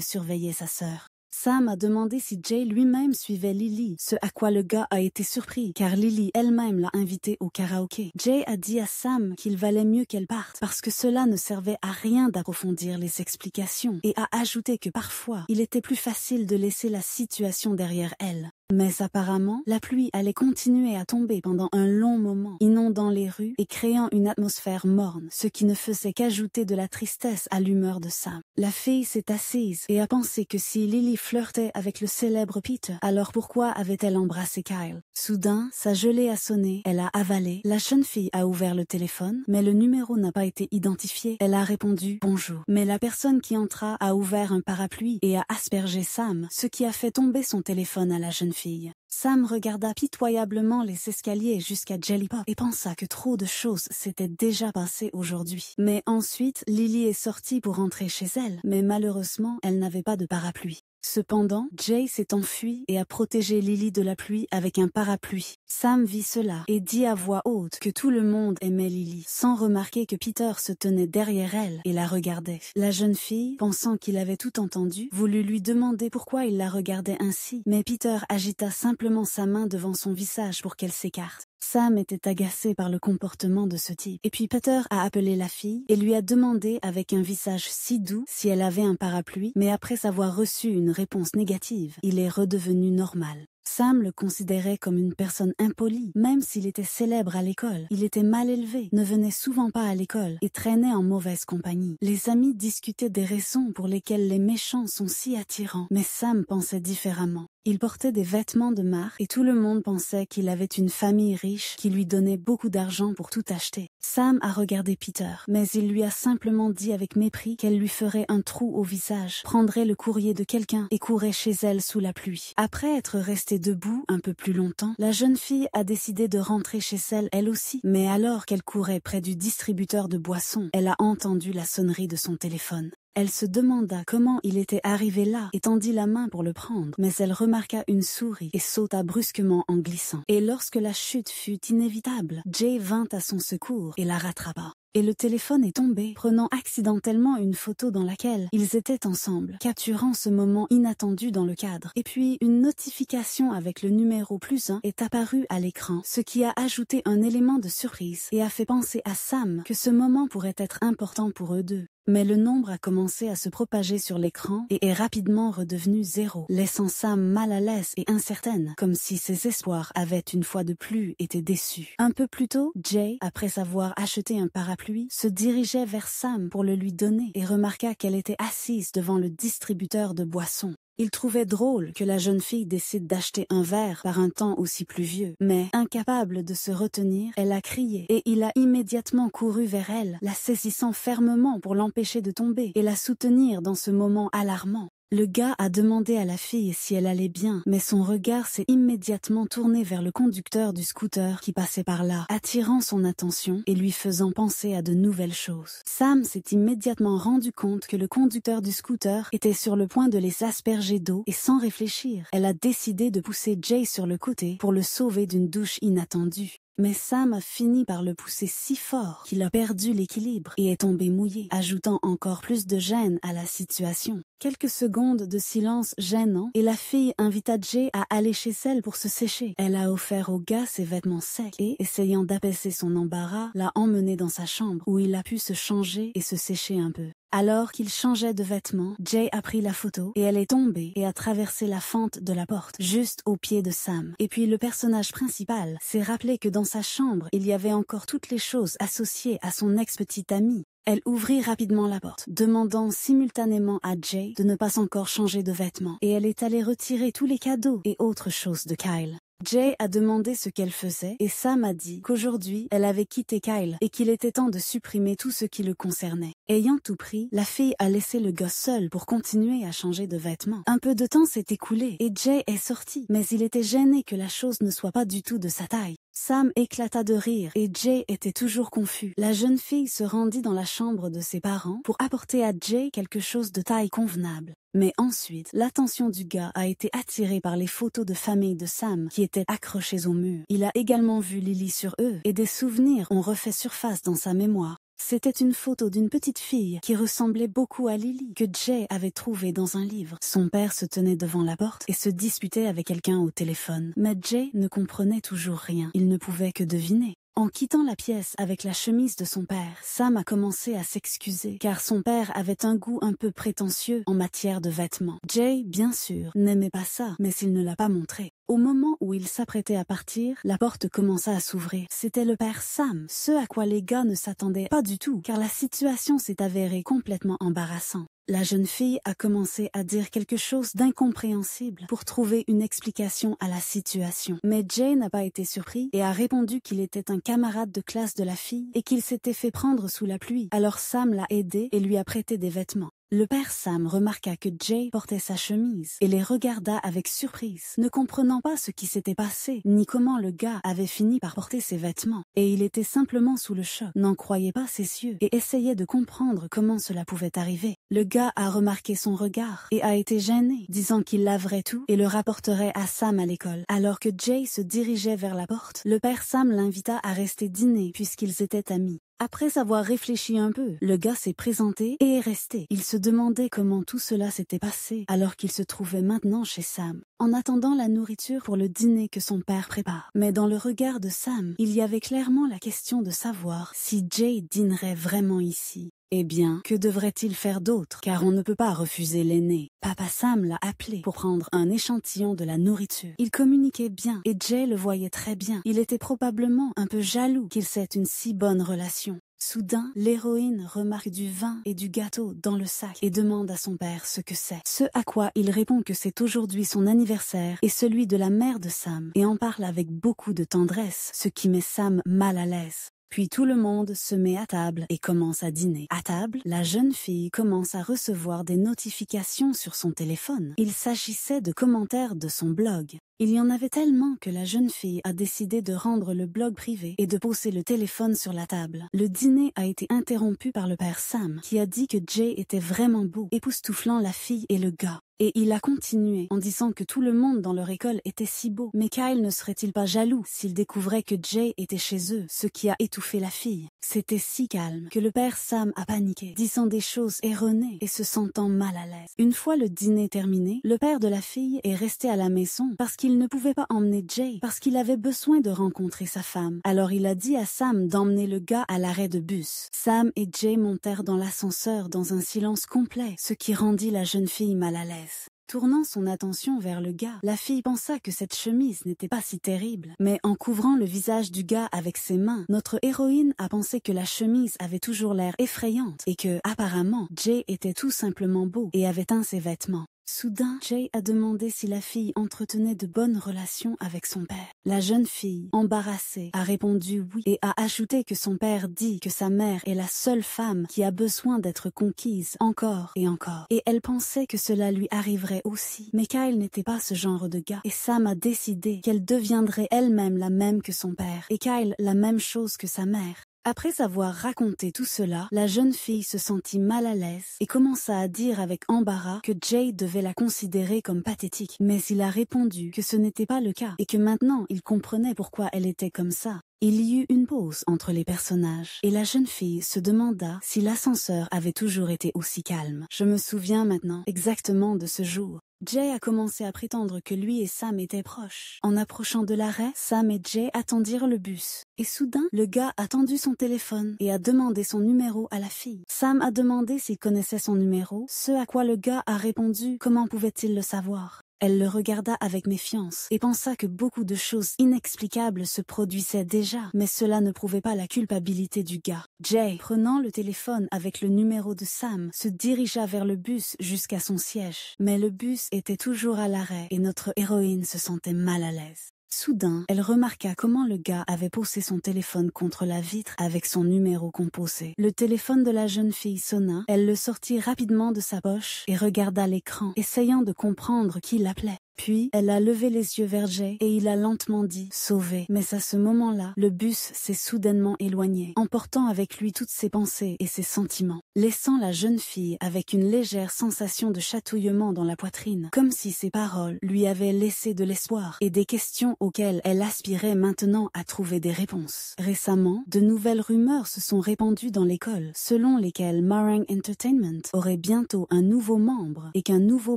surveillait sa sœur. Sam a demandé si Jay lui-même suivait Lily, ce à quoi le gars a été surpris, car Lily elle-même l'a invité au karaoké. Jay a dit à Sam qu'il valait mieux qu'elle parte, parce que cela ne servait à rien d'approfondir les explications, et a ajouté que parfois, il était plus facile de laisser la situation derrière elle. Mais apparemment, la pluie allait continuer à tomber pendant un long moment, inondant les rues et créant une atmosphère morne, ce qui ne faisait qu'ajouter de la tristesse à l'humeur de Sam. La fille s'est assise et a pensé que si Lily flirtait avec le célèbre Peter, alors pourquoi avait-elle embrassé Kyle? Soudain, sa gelée a sonné, elle a avalé, la jeune fille a ouvert le téléphone, mais le numéro n'a pas été identifié. Elle a répondu « Bonjour ». Mais la personne qui entra a ouvert un parapluie et a aspergé Sam, ce qui a fait tomber son téléphone à la jeune fille. Sam regarda pitoyablement les escaliers jusqu'à Jelly Pop et pensa que trop de choses s'étaient déjà passées aujourd'hui. Mais ensuite, Lily est sortie pour rentrer chez elle, mais malheureusement, elle n'avait pas de parapluie. Cependant, Jay s'est enfui et a protégé Lily de la pluie avec un parapluie. Sam vit cela et dit à voix haute que tout le monde aimait Lily, sans remarquer que Peter se tenait derrière elle et la regardait. La jeune fille, pensant qu'il avait tout entendu, voulut lui demander pourquoi il la regardait ainsi, mais Peter agita simplement sa main devant son visage pour qu'elle s'écarte. Sam était agacé par le comportement de ce type. Et puis Peter a appelé la fille et lui a demandé avec un visage si doux si elle avait un parapluie, mais après avoir reçu une réponse négative, il est redevenu normal. Sam le considérait comme une personne impolie, même s'il était célèbre à l'école. Il était mal élevé, ne venait souvent pas à l'école et traînait en mauvaise compagnie. Les amis discutaient des raisons pour lesquelles les méchants sont si attirants, mais Sam pensait différemment. Il portait des vêtements de marque et tout le monde pensait qu'il avait une famille riche qui lui donnait beaucoup d'argent pour tout acheter. Sam a regardé Peter, mais il lui a simplement dit avec mépris qu'elle lui ferait un trou au visage, prendrait le courrier de quelqu'un et courait chez elle sous la pluie. Après être restée debout un peu plus longtemps, la jeune fille a décidé de rentrer chez elle aussi. Mais alors qu'elle courait près du distributeur de boissons, elle a entendu la sonnerie de son téléphone. Elle se demanda comment il était arrivé là et tendit la main pour le prendre, mais elle remarqua une souris et sauta brusquement en glissant. Et lorsque la chute fut inévitable, Jay vint à son secours et la rattrapa. Et le téléphone est tombé, prenant accidentellement une photo dans laquelle ils étaient ensemble, capturant ce moment inattendu dans le cadre. Et puis, une notification avec le numéro +1 est apparue à l'écran, ce qui a ajouté un élément de surprise et a fait penser à Sam que ce moment pourrait être important pour eux deux. Mais le nombre a commencé à se propager sur l'écran et est rapidement redevenu 0, laissant Sam mal à l'aise et incertaine, comme si ses espoirs avaient une fois de plus été déçus. Un peu plus tôt, Jay, après avoir acheté un parapluie, se dirigeait vers Sam pour le lui donner et remarqua qu'elle était assise devant le distributeur de boissons. Il trouvait drôle que la jeune fille décide d'acheter un verre par un temps aussi pluvieux, mais incapable de se retenir, elle a crié et il a immédiatement couru vers elle, la saisissant fermement pour l'empêcher de tomber et la soutenir dans ce moment alarmant. Le gars a demandé à la fille si elle allait bien, mais son regard s'est immédiatement tourné vers le conducteur du scooter qui passait par là, attirant son attention et lui faisant penser à de nouvelles choses. Sam s'est immédiatement rendu compte que le conducteur du scooter était sur le point de les asperger d'eau et sans réfléchir, elle a décidé de pousser Jay sur le côté pour le sauver d'une douche inattendue. Mais Sam a fini par le pousser si fort qu'il a perdu l'équilibre et est tombé mouillé, ajoutant encore plus de gêne à la situation. Quelques secondes de silence gênant et la fille invita Jay à aller chez elle pour se sécher. Elle a offert au gars ses vêtements secs et, essayant d'apaiser son embarras, l'a emmené dans sa chambre où il a pu se changer et se sécher un peu. Alors qu'il changeait de vêtements, Jay a pris la photo et elle est tombée et a traversé la fente de la porte, juste au pied de Sam. Et puis le personnage principal s'est rappelé que dans sa chambre, il y avait encore toutes les choses associées à son ex-petite amie. Elle ouvrit rapidement la porte, demandant simultanément à Jay de ne pas encore changer de vêtements, et elle est allée retirer tous les cadeaux et autres choses de Kyle. Jay a demandé ce qu'elle faisait et Sam a dit qu'aujourd'hui, elle avait quitté Kyle et qu'il était temps de supprimer tout ce qui le concernait. Ayant tout pris, la fille a laissé le gars seul pour continuer à changer de vêtements. Un peu de temps s'est écoulé et Jay est sorti, mais il était gêné que la chose ne soit pas du tout de sa taille. Sam éclata de rire et Jay était toujours confus. La jeune fille se rendit dans la chambre de ses parents pour apporter à Jay quelque chose de taille convenable. Mais ensuite, l'attention du gars a été attirée par les photos de famille de Sam qui étaient accrochées au mur. Il a également vu Lily sur eux et des souvenirs ont refait surface dans sa mémoire. C'était une photo d'une petite fille qui ressemblait beaucoup à Lily que Jay avait trouvée dans un livre. Son père se tenait devant la porte et se disputait avec quelqu'un au téléphone. Mais Jay ne comprenait toujours rien. Il ne pouvait que deviner. En quittant la pièce avec la chemise de son père, Sam a commencé à s'excuser car son père avait un goût un peu prétentieux en matière de vêtements. Jay, bien sûr, n'aimait pas ça, mais il ne l'a pas montré. Au moment où il s'apprêtait à partir, la porte commença à s'ouvrir. C'était le père Sam, ce à quoi les gars ne s'attendaient pas du tout car la situation s'est avérée complètement embarrassante. La jeune fille a commencé à dire quelque chose d'incompréhensible pour trouver une explication à la situation. Mais Jay n'a pas été surpris et a répondu qu'il était un camarade de classe de la fille et qu'il s'était fait prendre sous la pluie. Alors Sam l'a aidé et lui a prêté des vêtements. Le père Sam remarqua que Jay portait sa chemise et les regarda avec surprise, ne comprenant pas ce qui s'était passé, ni comment le gars avait fini par porter ses vêtements. Et il était simplement sous le choc, n'en croyait pas ses yeux et essayait de comprendre comment cela pouvait arriver. Le gars a remarqué son regard et a été gêné, disant qu'il laverait tout et le rapporterait à Sam à l'école. Alors que Jay se dirigeait vers la porte, le père Sam l'invita à rester dîner puisqu'ils étaient amis. Après avoir réfléchi un peu, le gars s'est présenté et est resté. Il se demandait comment tout cela s'était passé alors qu'il se trouvait maintenant chez Sam, en attendant la nourriture pour le dîner que son père prépare. Mais dans le regard de Sam, il y avait clairement la question de savoir si Jay dînerait vraiment ici. Eh bien, que devrait-il faire d'autre? Car on ne peut pas refuser l'aîné. Papa Sam l'a appelé pour prendre un échantillon de la nourriture. Il communiquait bien et Jay le voyait très bien. Il était probablement un peu jaloux qu'ils aient une si bonne relation. Soudain, l'héroïne remarque du vin et du gâteau dans le sac et demande à son père ce que c'est. Ce à quoi il répond que c'est aujourd'hui son anniversaire et celui de la mère de Sam et en parle avec beaucoup de tendresse, ce qui met Sam mal à l'aise. Puis tout le monde se met à table et commence à dîner. À table, la jeune fille commence à recevoir des notifications sur son téléphone. Il s'agissait de commentaires de son blog. Il y en avait tellement que la jeune fille a décidé de rendre le blog privé et de poser le téléphone sur la table. Le dîner a été interrompu par le père Sam, qui a dit que Jay était vraiment beau, époustouflant la fille et le gars. Et il a continué en disant que tout le monde dans leur école était si beau. Mais Kyle ne serait-il pas jaloux s'il découvrait que Jay était chez eux, ce qui a étouffé la fille? C'était si calme que le père Sam a paniqué, disant des choses erronées et se sentant mal à l'aise. Une fois le dîner terminé, le père de la fille est resté à la maison parce qu'il ne pouvait pas emmener Jay, parce qu'il avait besoin de rencontrer sa femme. Alors il a dit à Sam d'emmener le gars à l'arrêt de bus. Sam et Jay montèrent dans l'ascenseur dans un silence complet, ce qui rendit la jeune fille mal à l'aise. Tournant son attention vers le gars, la fille pensa que cette chemise n'était pas si terrible. Mais en couvrant le visage du gars avec ses mains, notre héroïne a pensé que la chemise avait toujours l'air effrayante et que, apparemment, Jay était tout simplement beau et avait teint ses vêtements. Soudain, Jay a demandé si la fille entretenait de bonnes relations avec son père. La jeune fille, embarrassée, a répondu oui et a ajouté que son père dit que sa mère est la seule femme qui a besoin d'être conquise encore et encore. Et elle pensait que cela lui arriverait aussi. Mais Kyle n'était pas ce genre de gars et Sam a décidé qu'elle deviendrait elle-même la même que son père et Kyle la même chose que sa mère. Après avoir raconté tout cela, la jeune fille se sentit mal à l'aise et commença à dire avec embarras que Jay devait la considérer comme pathétique. Mais il a répondu que ce n'était pas le cas et que maintenant il comprenait pourquoi elle était comme ça. Il y eut une pause entre les personnages et la jeune fille se demanda si l'ascenseur avait toujours été aussi calme. Je me souviens maintenant exactement de ce jour. Jay a commencé à prétendre que lui et Sam étaient proches. En approchant de l'arrêt, Sam et Jay attendirent le bus. Et soudain, le gars a tendu son téléphone et a demandé son numéro à la fille. Sam a demandé s'il connaissait son numéro, ce à quoi le gars a répondu comment pouvait-il le savoir. Elle le regarda avec méfiance et pensa que beaucoup de choses inexplicables se produisaient déjà, mais cela ne prouvait pas la culpabilité du gars. Jay, prenant le téléphone avec le numéro de Sam, se dirigea vers le bus jusqu'à son siège. Mais le bus était toujours à l'arrêt et notre héroïne se sentait mal à l'aise. Soudain, elle remarqua comment le gars avait posé son téléphone contre la vitre avec son numéro composé. Le téléphone de la jeune fille sonna, elle le sortit rapidement de sa poche et regarda l'écran, essayant de comprendre qui l'appelait. Puis, elle a levé les yeux vers Jay et il a lentement dit « Sauvé ». Mais à ce moment-là, le bus s'est soudainement éloigné, emportant avec lui toutes ses pensées et ses sentiments, laissant la jeune fille avec une légère sensation de chatouillement dans la poitrine, comme si ses paroles lui avaient laissé de l'espoir et des questions auxquelles elle aspirait maintenant à trouver des réponses. Récemment, de nouvelles rumeurs se sont répandues dans l'école, selon lesquelles Meringue Entertainment aurait bientôt un nouveau membre et qu'un nouveau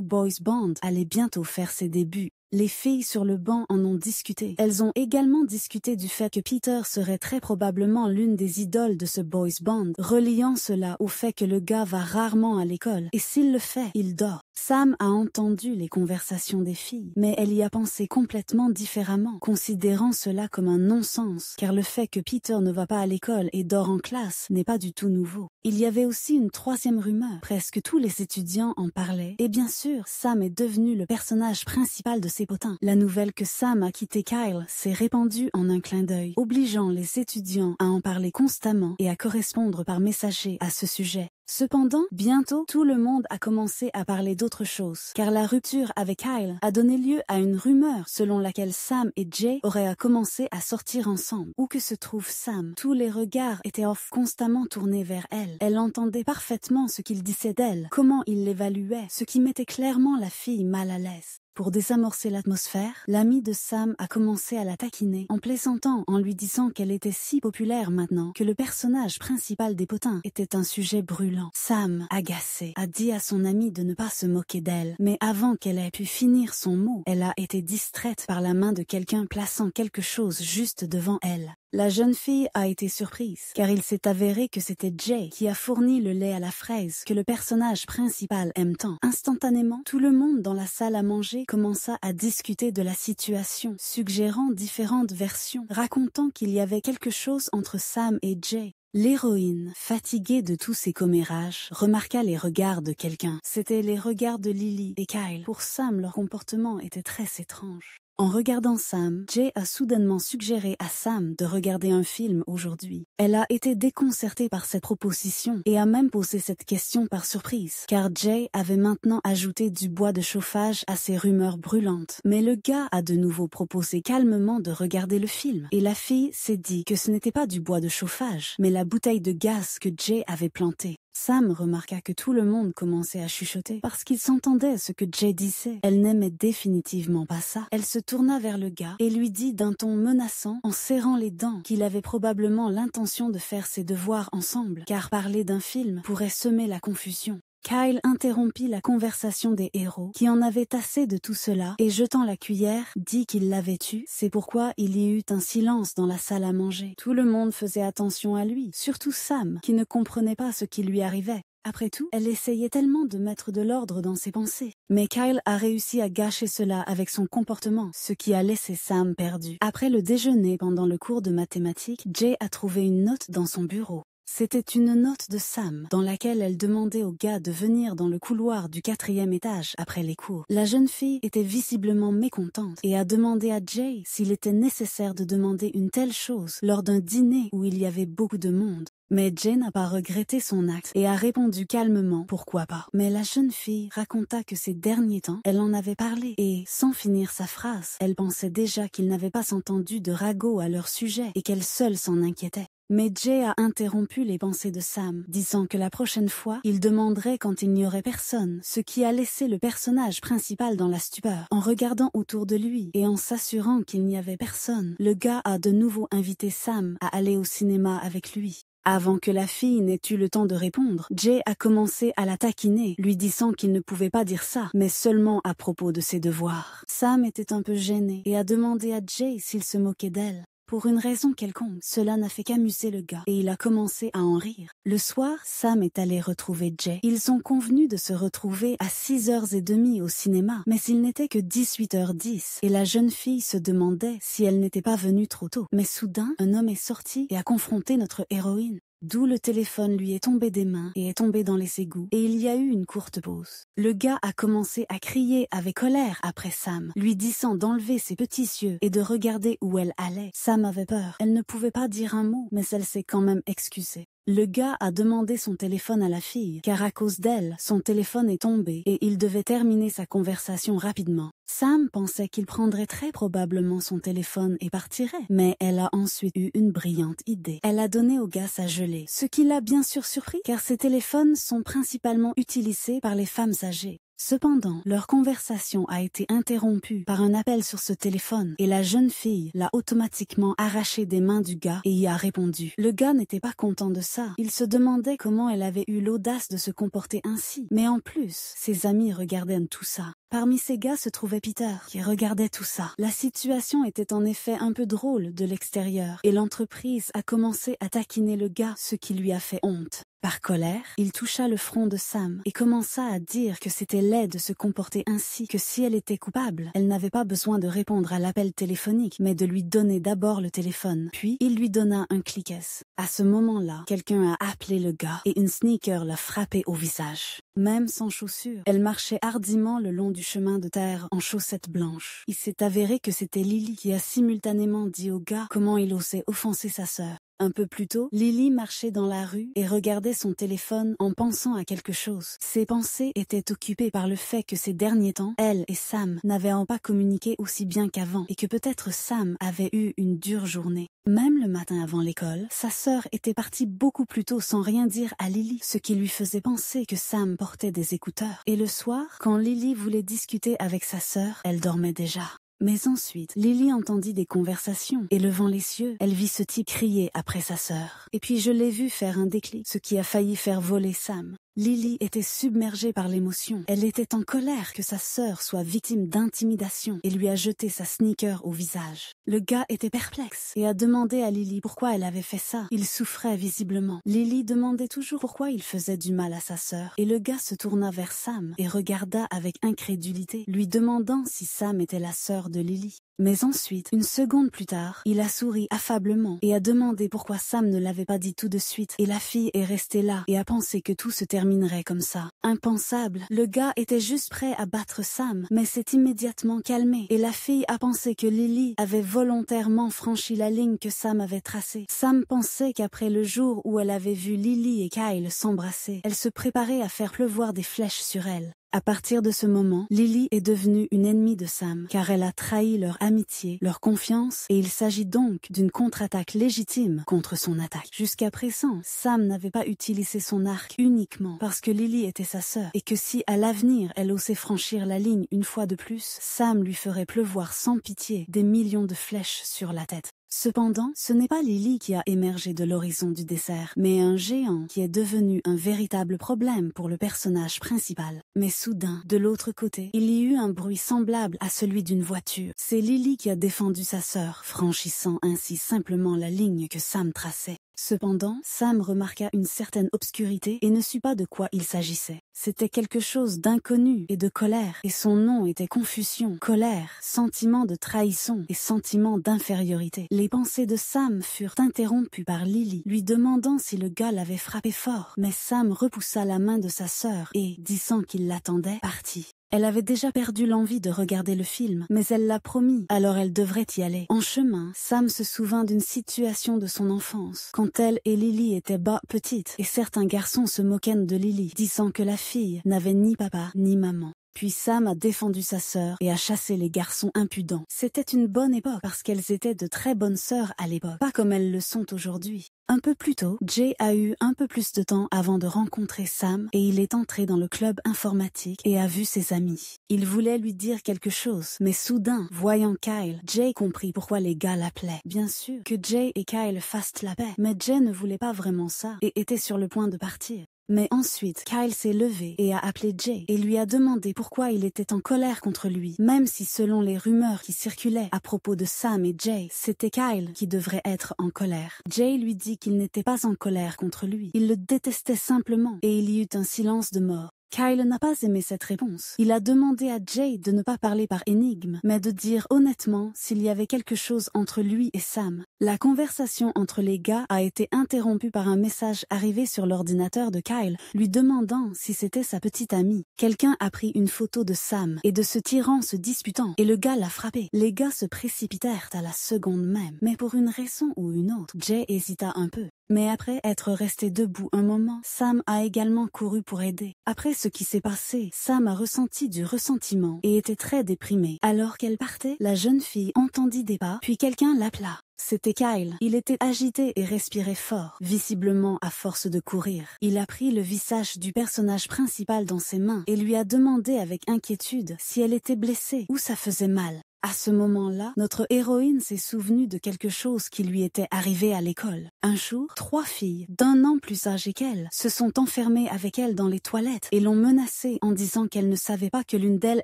boys band allait bientôt faire ses débuts. Les filles sur le banc en ont discuté. Elles ont également discuté du fait que Peter serait très probablement l'une des idoles de ce boys band, reliant cela au fait que le gars va rarement à l'école, et s'il le fait, il dort. Sam a entendu les conversations des filles, mais elle y a pensé complètement différemment, considérant cela comme un non-sens, car le fait que Peter ne va pas à l'école et dort en classe n'est pas du tout nouveau. Il y avait aussi une troisième rumeur, presque tous les étudiants en parlaient, et bien sûr, Sam est devenu le personnage principal de ses potins. La nouvelle que Sam a quitté Kyle s'est répandue en un clin d'œil, obligeant les étudiants à en parler constamment et à correspondre par messager à ce sujet. Cependant, bientôt, tout le monde a commencé à parler d'autre chose, car la rupture avec Kyle a donné lieu à une rumeur selon laquelle Sam et Jay auraient commencé à sortir ensemble. Où que se trouve Sam, tous les regards étaient constamment tournés vers elle. Elle entendait parfaitement ce qu'il disait d'elle, comment il l'évaluait, ce qui mettait clairement la fille mal à l'aise. Pour désamorcer l'atmosphère, l'amie de Sam a commencé à la taquiner en plaisantant en lui disant qu'elle était si populaire maintenant que le personnage principal des potins était un sujet brûlant. Sam, agacée, a dit à son amie de ne pas se moquer d'elle, mais avant qu'elle ait pu finir son mot, elle a été distraite par la main de quelqu'un plaçant quelque chose juste devant elle. La jeune fille a été surprise, car il s'est avéré que c'était Jay qui a fourni le lait à la fraise que le personnage principal aime tant. Instantanément, tout le monde dans la salle à manger commença à discuter de la situation, suggérant différentes versions, racontant qu'il y avait quelque chose entre Sam et Jay. L'héroïne, fatiguée de tous ces commérages, remarqua les regards de quelqu'un. C'étaient les regards de Lily et Kyle. Pour Sam, leur comportement était très étrange. En regardant Sam, Jay a soudainement suggéré à Sam de regarder un film aujourd'hui. Elle a été déconcertée par cette proposition et a même posé cette question par surprise, car Jay avait maintenant ajouté du bois de chauffage à ses rumeurs brûlantes. Mais le gars a de nouveau proposé calmement de regarder le film, et la fille s'est dit que ce n'était pas du bois de chauffage, mais la bouteille de gaz que Jay avait plantée. Sam remarqua que tout le monde commençait à chuchoter parce qu'il s'entendait ce que Jay disait. Elle n'aimait définitivement pas ça. Elle se tourna vers le gars et lui dit d'un ton menaçant, en serrant les dents, qu'il avait probablement l'intention de faire ses devoirs ensemble, car parler d'un film pourrait semer la confusion. Kyle interrompit la conversation des héros, qui en avaient assez de tout cela, et jetant la cuillère, dit qu'il l'avait tue. C'est pourquoi il y eut un silence dans la salle à manger. Tout le monde faisait attention à lui, surtout Sam, qui ne comprenait pas ce qui lui arrivait. Après tout, elle essayait tellement de mettre de l'ordre dans ses pensées. Mais Kyle a réussi à gâcher cela avec son comportement, ce qui a laissé Sam perdu. Après le déjeuner pendant le cours de mathématiques, Jay a trouvé une note dans son bureau. C'était une note de Sam, dans laquelle elle demandait au gars de venir dans le couloir du 4e étage après les cours. La jeune fille était visiblement mécontente et a demandé à Jay s'il était nécessaire de demander une telle chose lors d'un dîner où il y avait beaucoup de monde. Mais Jay n'a pas regretté son acte et a répondu calmement « pourquoi pas ». Mais la jeune fille raconta que ces derniers temps, elle en avait parlé et, sans finir sa phrase, elle pensait déjà qu'ils n'avaient pas entendu de ragot à leur sujet et qu'elle seule s'en inquiétait. Mais Jay a interrompu les pensées de Sam, disant que la prochaine fois, il demanderait quand il n'y aurait personne, ce qui a laissé le personnage principal dans la stupeur. En regardant autour de lui et en s'assurant qu'il n'y avait personne, le gars a de nouveau invité Sam à aller au cinéma avec lui. Avant que la fille n'ait eu le temps de répondre, Jay a commencé à la taquiner, lui disant qu'il ne pouvait pas dire ça, mais seulement à propos de ses devoirs. Sam était un peu gênée et a demandé à Jay s'il se moquait d'elle. Pour une raison quelconque, cela n'a fait qu'amuser le gars et il a commencé à en rire. Le soir, Sam est allé retrouver Jay. Ils ont convenu de se retrouver à 6h30 au cinéma, mais il n'était que 18h10 et la jeune fille se demandait si elle n'était pas venue trop tôt. Mais soudain, un homme est sorti et a confronté notre héroïne. D'où le téléphone lui est tombé des mains et est tombé dans les égouts, et il y a eu une courte pause. Le gars a commencé à crier avec colère après Sam, lui disant d'enlever ses petits yeux et de regarder où elle allait. Sam avait peur. Elle ne pouvait pas dire un mot, mais elle s'est quand même excusée. Le gars a demandé son téléphone à la fille, car à cause d'elle, son téléphone est tombé et il devait terminer sa conversation rapidement. Sam pensait qu'il prendrait très probablement son téléphone et partirait, mais elle a ensuite eu une brillante idée. Elle a donné au gars sa gelée, ce qui l'a bien sûr surpris, car ces téléphones sont principalement utilisés par les femmes âgées. Cependant, leur conversation a été interrompue par un appel sur ce téléphone et la jeune fille l'a automatiquement arraché des mains du gars et y a répondu. Le gars n'était pas content de ça. Il se demandait comment elle avait eu l'audace de se comporter ainsi. Mais en plus, ses amis regardaient tout ça. Parmi ces gars se trouvait Peter, qui regardait tout ça. La situation était en effet un peu drôle de l'extérieur et l'entreprise a commencé à taquiner le gars, ce qui lui a fait honte. Par colère, il toucha le front de Sam et commença à dire que c'était laid de se comporter ainsi, que si elle était coupable, elle n'avait pas besoin de répondre à l'appel téléphonique, mais de lui donner d'abord le téléphone. Puis, il lui donna un cliquet. À ce moment-là, quelqu'un a appelé le gars et une sneaker l'a frappé au visage. Même sans chaussures, elle marchait hardiment le long du chemin de terre en chaussettes blanches. Il s'est avéré que c'était Lily qui a simultanément dit au gars comment il osait offenser sa sœur. Un peu plus tôt, Lily marchait dans la rue et regardait son téléphone en pensant à quelque chose. Ses pensées étaient occupées par le fait que ces derniers temps, elle et Sam n'avaient pas communiqué aussi bien qu'avant et que peut-être Sam avait eu une dure journée. Même le matin avant l'école, sa sœur était partie beaucoup plus tôt sans rien dire à Lily, ce qui lui faisait penser que Sam portait des écouteurs. Et le soir, quand Lily voulait discuter avec sa sœur, elle dormait déjà. Mais ensuite, Lily entendit des conversations et levant les yeux, elle vit ce type crier après sa sœur. Et puis je l'ai vu faire un déclic, ce qui a failli faire voler Sam. Lily était submergée par l'émotion. Elle était en colère que sa sœur soit victime d'intimidation et lui a jeté sa sneaker au visage. Le gars était perplexe et a demandé à Lily pourquoi elle avait fait ça. Il souffrait visiblement. Lily demandait toujours pourquoi il faisait du mal à sa sœur et le gars se tourna vers Sam et regarda avec incrédulité, lui demandant si Sam était la sœur de Lily. Mais ensuite, une seconde plus tard, il a souri affablement et a demandé pourquoi Sam ne l'avait pas dit tout de suite et la fille est restée là et a pensé que tout se terminerait comme ça. Impensable, le gars était juste prêt à battre Sam, mais s'est immédiatement calmé et la fille a pensé que Lily avait volontairement franchi la ligne que Sam avait tracée. Sam pensait qu'après le jour où elle avait vu Lily et Kyle s'embrasser, elle se préparait à faire pleuvoir des flèches sur elle. À partir de ce moment, Lily est devenue une ennemie de Sam, car elle a trahi leur amitié, leur confiance, et il s'agit donc d'une contre-attaque légitime contre son attaque. Jusqu'à présent, Sam n'avait pas utilisé son arc uniquement parce que Lily était sa sœur, et que si à l'avenir elle osait franchir la ligne une fois de plus, Sam lui ferait pleuvoir sans pitié des millions de flèches sur la tête. Cependant, ce n'est pas Lily qui a émergé de l'horizon du dessert, mais un géant qui est devenu un véritable problème pour le personnage principal. Mais soudain, de l'autre côté, il y eut un bruit semblable à celui d'une voiture. C'est Lily qui a défendu sa sœur, franchissant ainsi simplement la ligne que Sam traçait. Cependant, Sam remarqua une certaine obscurité et ne sut pas de quoi il s'agissait. C'était quelque chose d'inconnu et de colère, et son nom était confusion, colère, sentiment de trahison et sentiment d'infériorité. Les pensées de Sam furent interrompues par Lily, lui demandant si le gars l'avait frappé fort, mais Sam repoussa la main de sa sœur et, disant qu'il l'attendait, partit. Elle avait déjà perdu l'envie de regarder le film, mais elle l'a promis, alors elle devrait y aller. En chemin, Sam se souvint d'une situation de son enfance, quand elle et Lily étaient petites, et certains garçons se moquaient de Lily, disant que la fille n'avait ni papa ni maman. Puis Sam a défendu sa sœur et a chassé les garçons impudents. C'était une bonne époque parce qu'elles étaient de très bonnes sœurs à l'époque, pas comme elles le sont aujourd'hui. Un peu plus tôt, Jay a eu un peu plus de temps avant de rencontrer Sam et il est entré dans le club informatique et a vu ses amis. Il voulait lui dire quelque chose, mais soudain, voyant Kyle, Jay comprit pourquoi les gars l'appelaient. Bien sûr que Jay et Kyle fassent la paix, mais Jay ne voulait pas vraiment ça et était sur le point de partir. Mais ensuite, Kyle s'est levé et a appelé Jay et lui a demandé pourquoi il était en colère contre lui, même si selon les rumeurs qui circulaient à propos de Sam et Jay, c'était Kyle qui devrait être en colère. Jay lui dit qu'il n'était pas en colère contre lui, il le détestait simplement et il y eut un silence de mort. Kyle n'a pas aimé cette réponse. Il a demandé à Jay de ne pas parler par énigme, mais de dire honnêtement s'il y avait quelque chose entre lui et Sam. La conversation entre les gars a été interrompue par un message arrivé sur l'ordinateur de Kyle, lui demandant si c'était sa petite amie. Quelqu'un a pris une photo de Sam et de ce tyran se disputant, et le gars l'a frappé. Les gars se précipitèrent à la seconde même, mais pour une raison ou une autre, Jay hésita un peu. Mais après être resté debout un moment, Sam a également couru pour aider. Après ce qui s'est passé, Sam a ressenti du ressentiment et était très déprimé. Alors qu'elle partait, la jeune fille entendit des pas, puis quelqu'un l'appela. C'était Kyle. Il était agité et respirait fort, visiblement à force de courir. Il a pris le visage du personnage principal dans ses mains et lui a demandé avec inquiétude si elle était blessée ou ça faisait mal. À ce moment-là, notre héroïne s'est souvenue de quelque chose qui lui était arrivé à l'école. Un jour, 3 filles, d'1 an plus âgées qu'elle, se sont enfermées avec elle dans les toilettes et l'ont menacée en disant qu'elle ne savait pas que l'une d'elles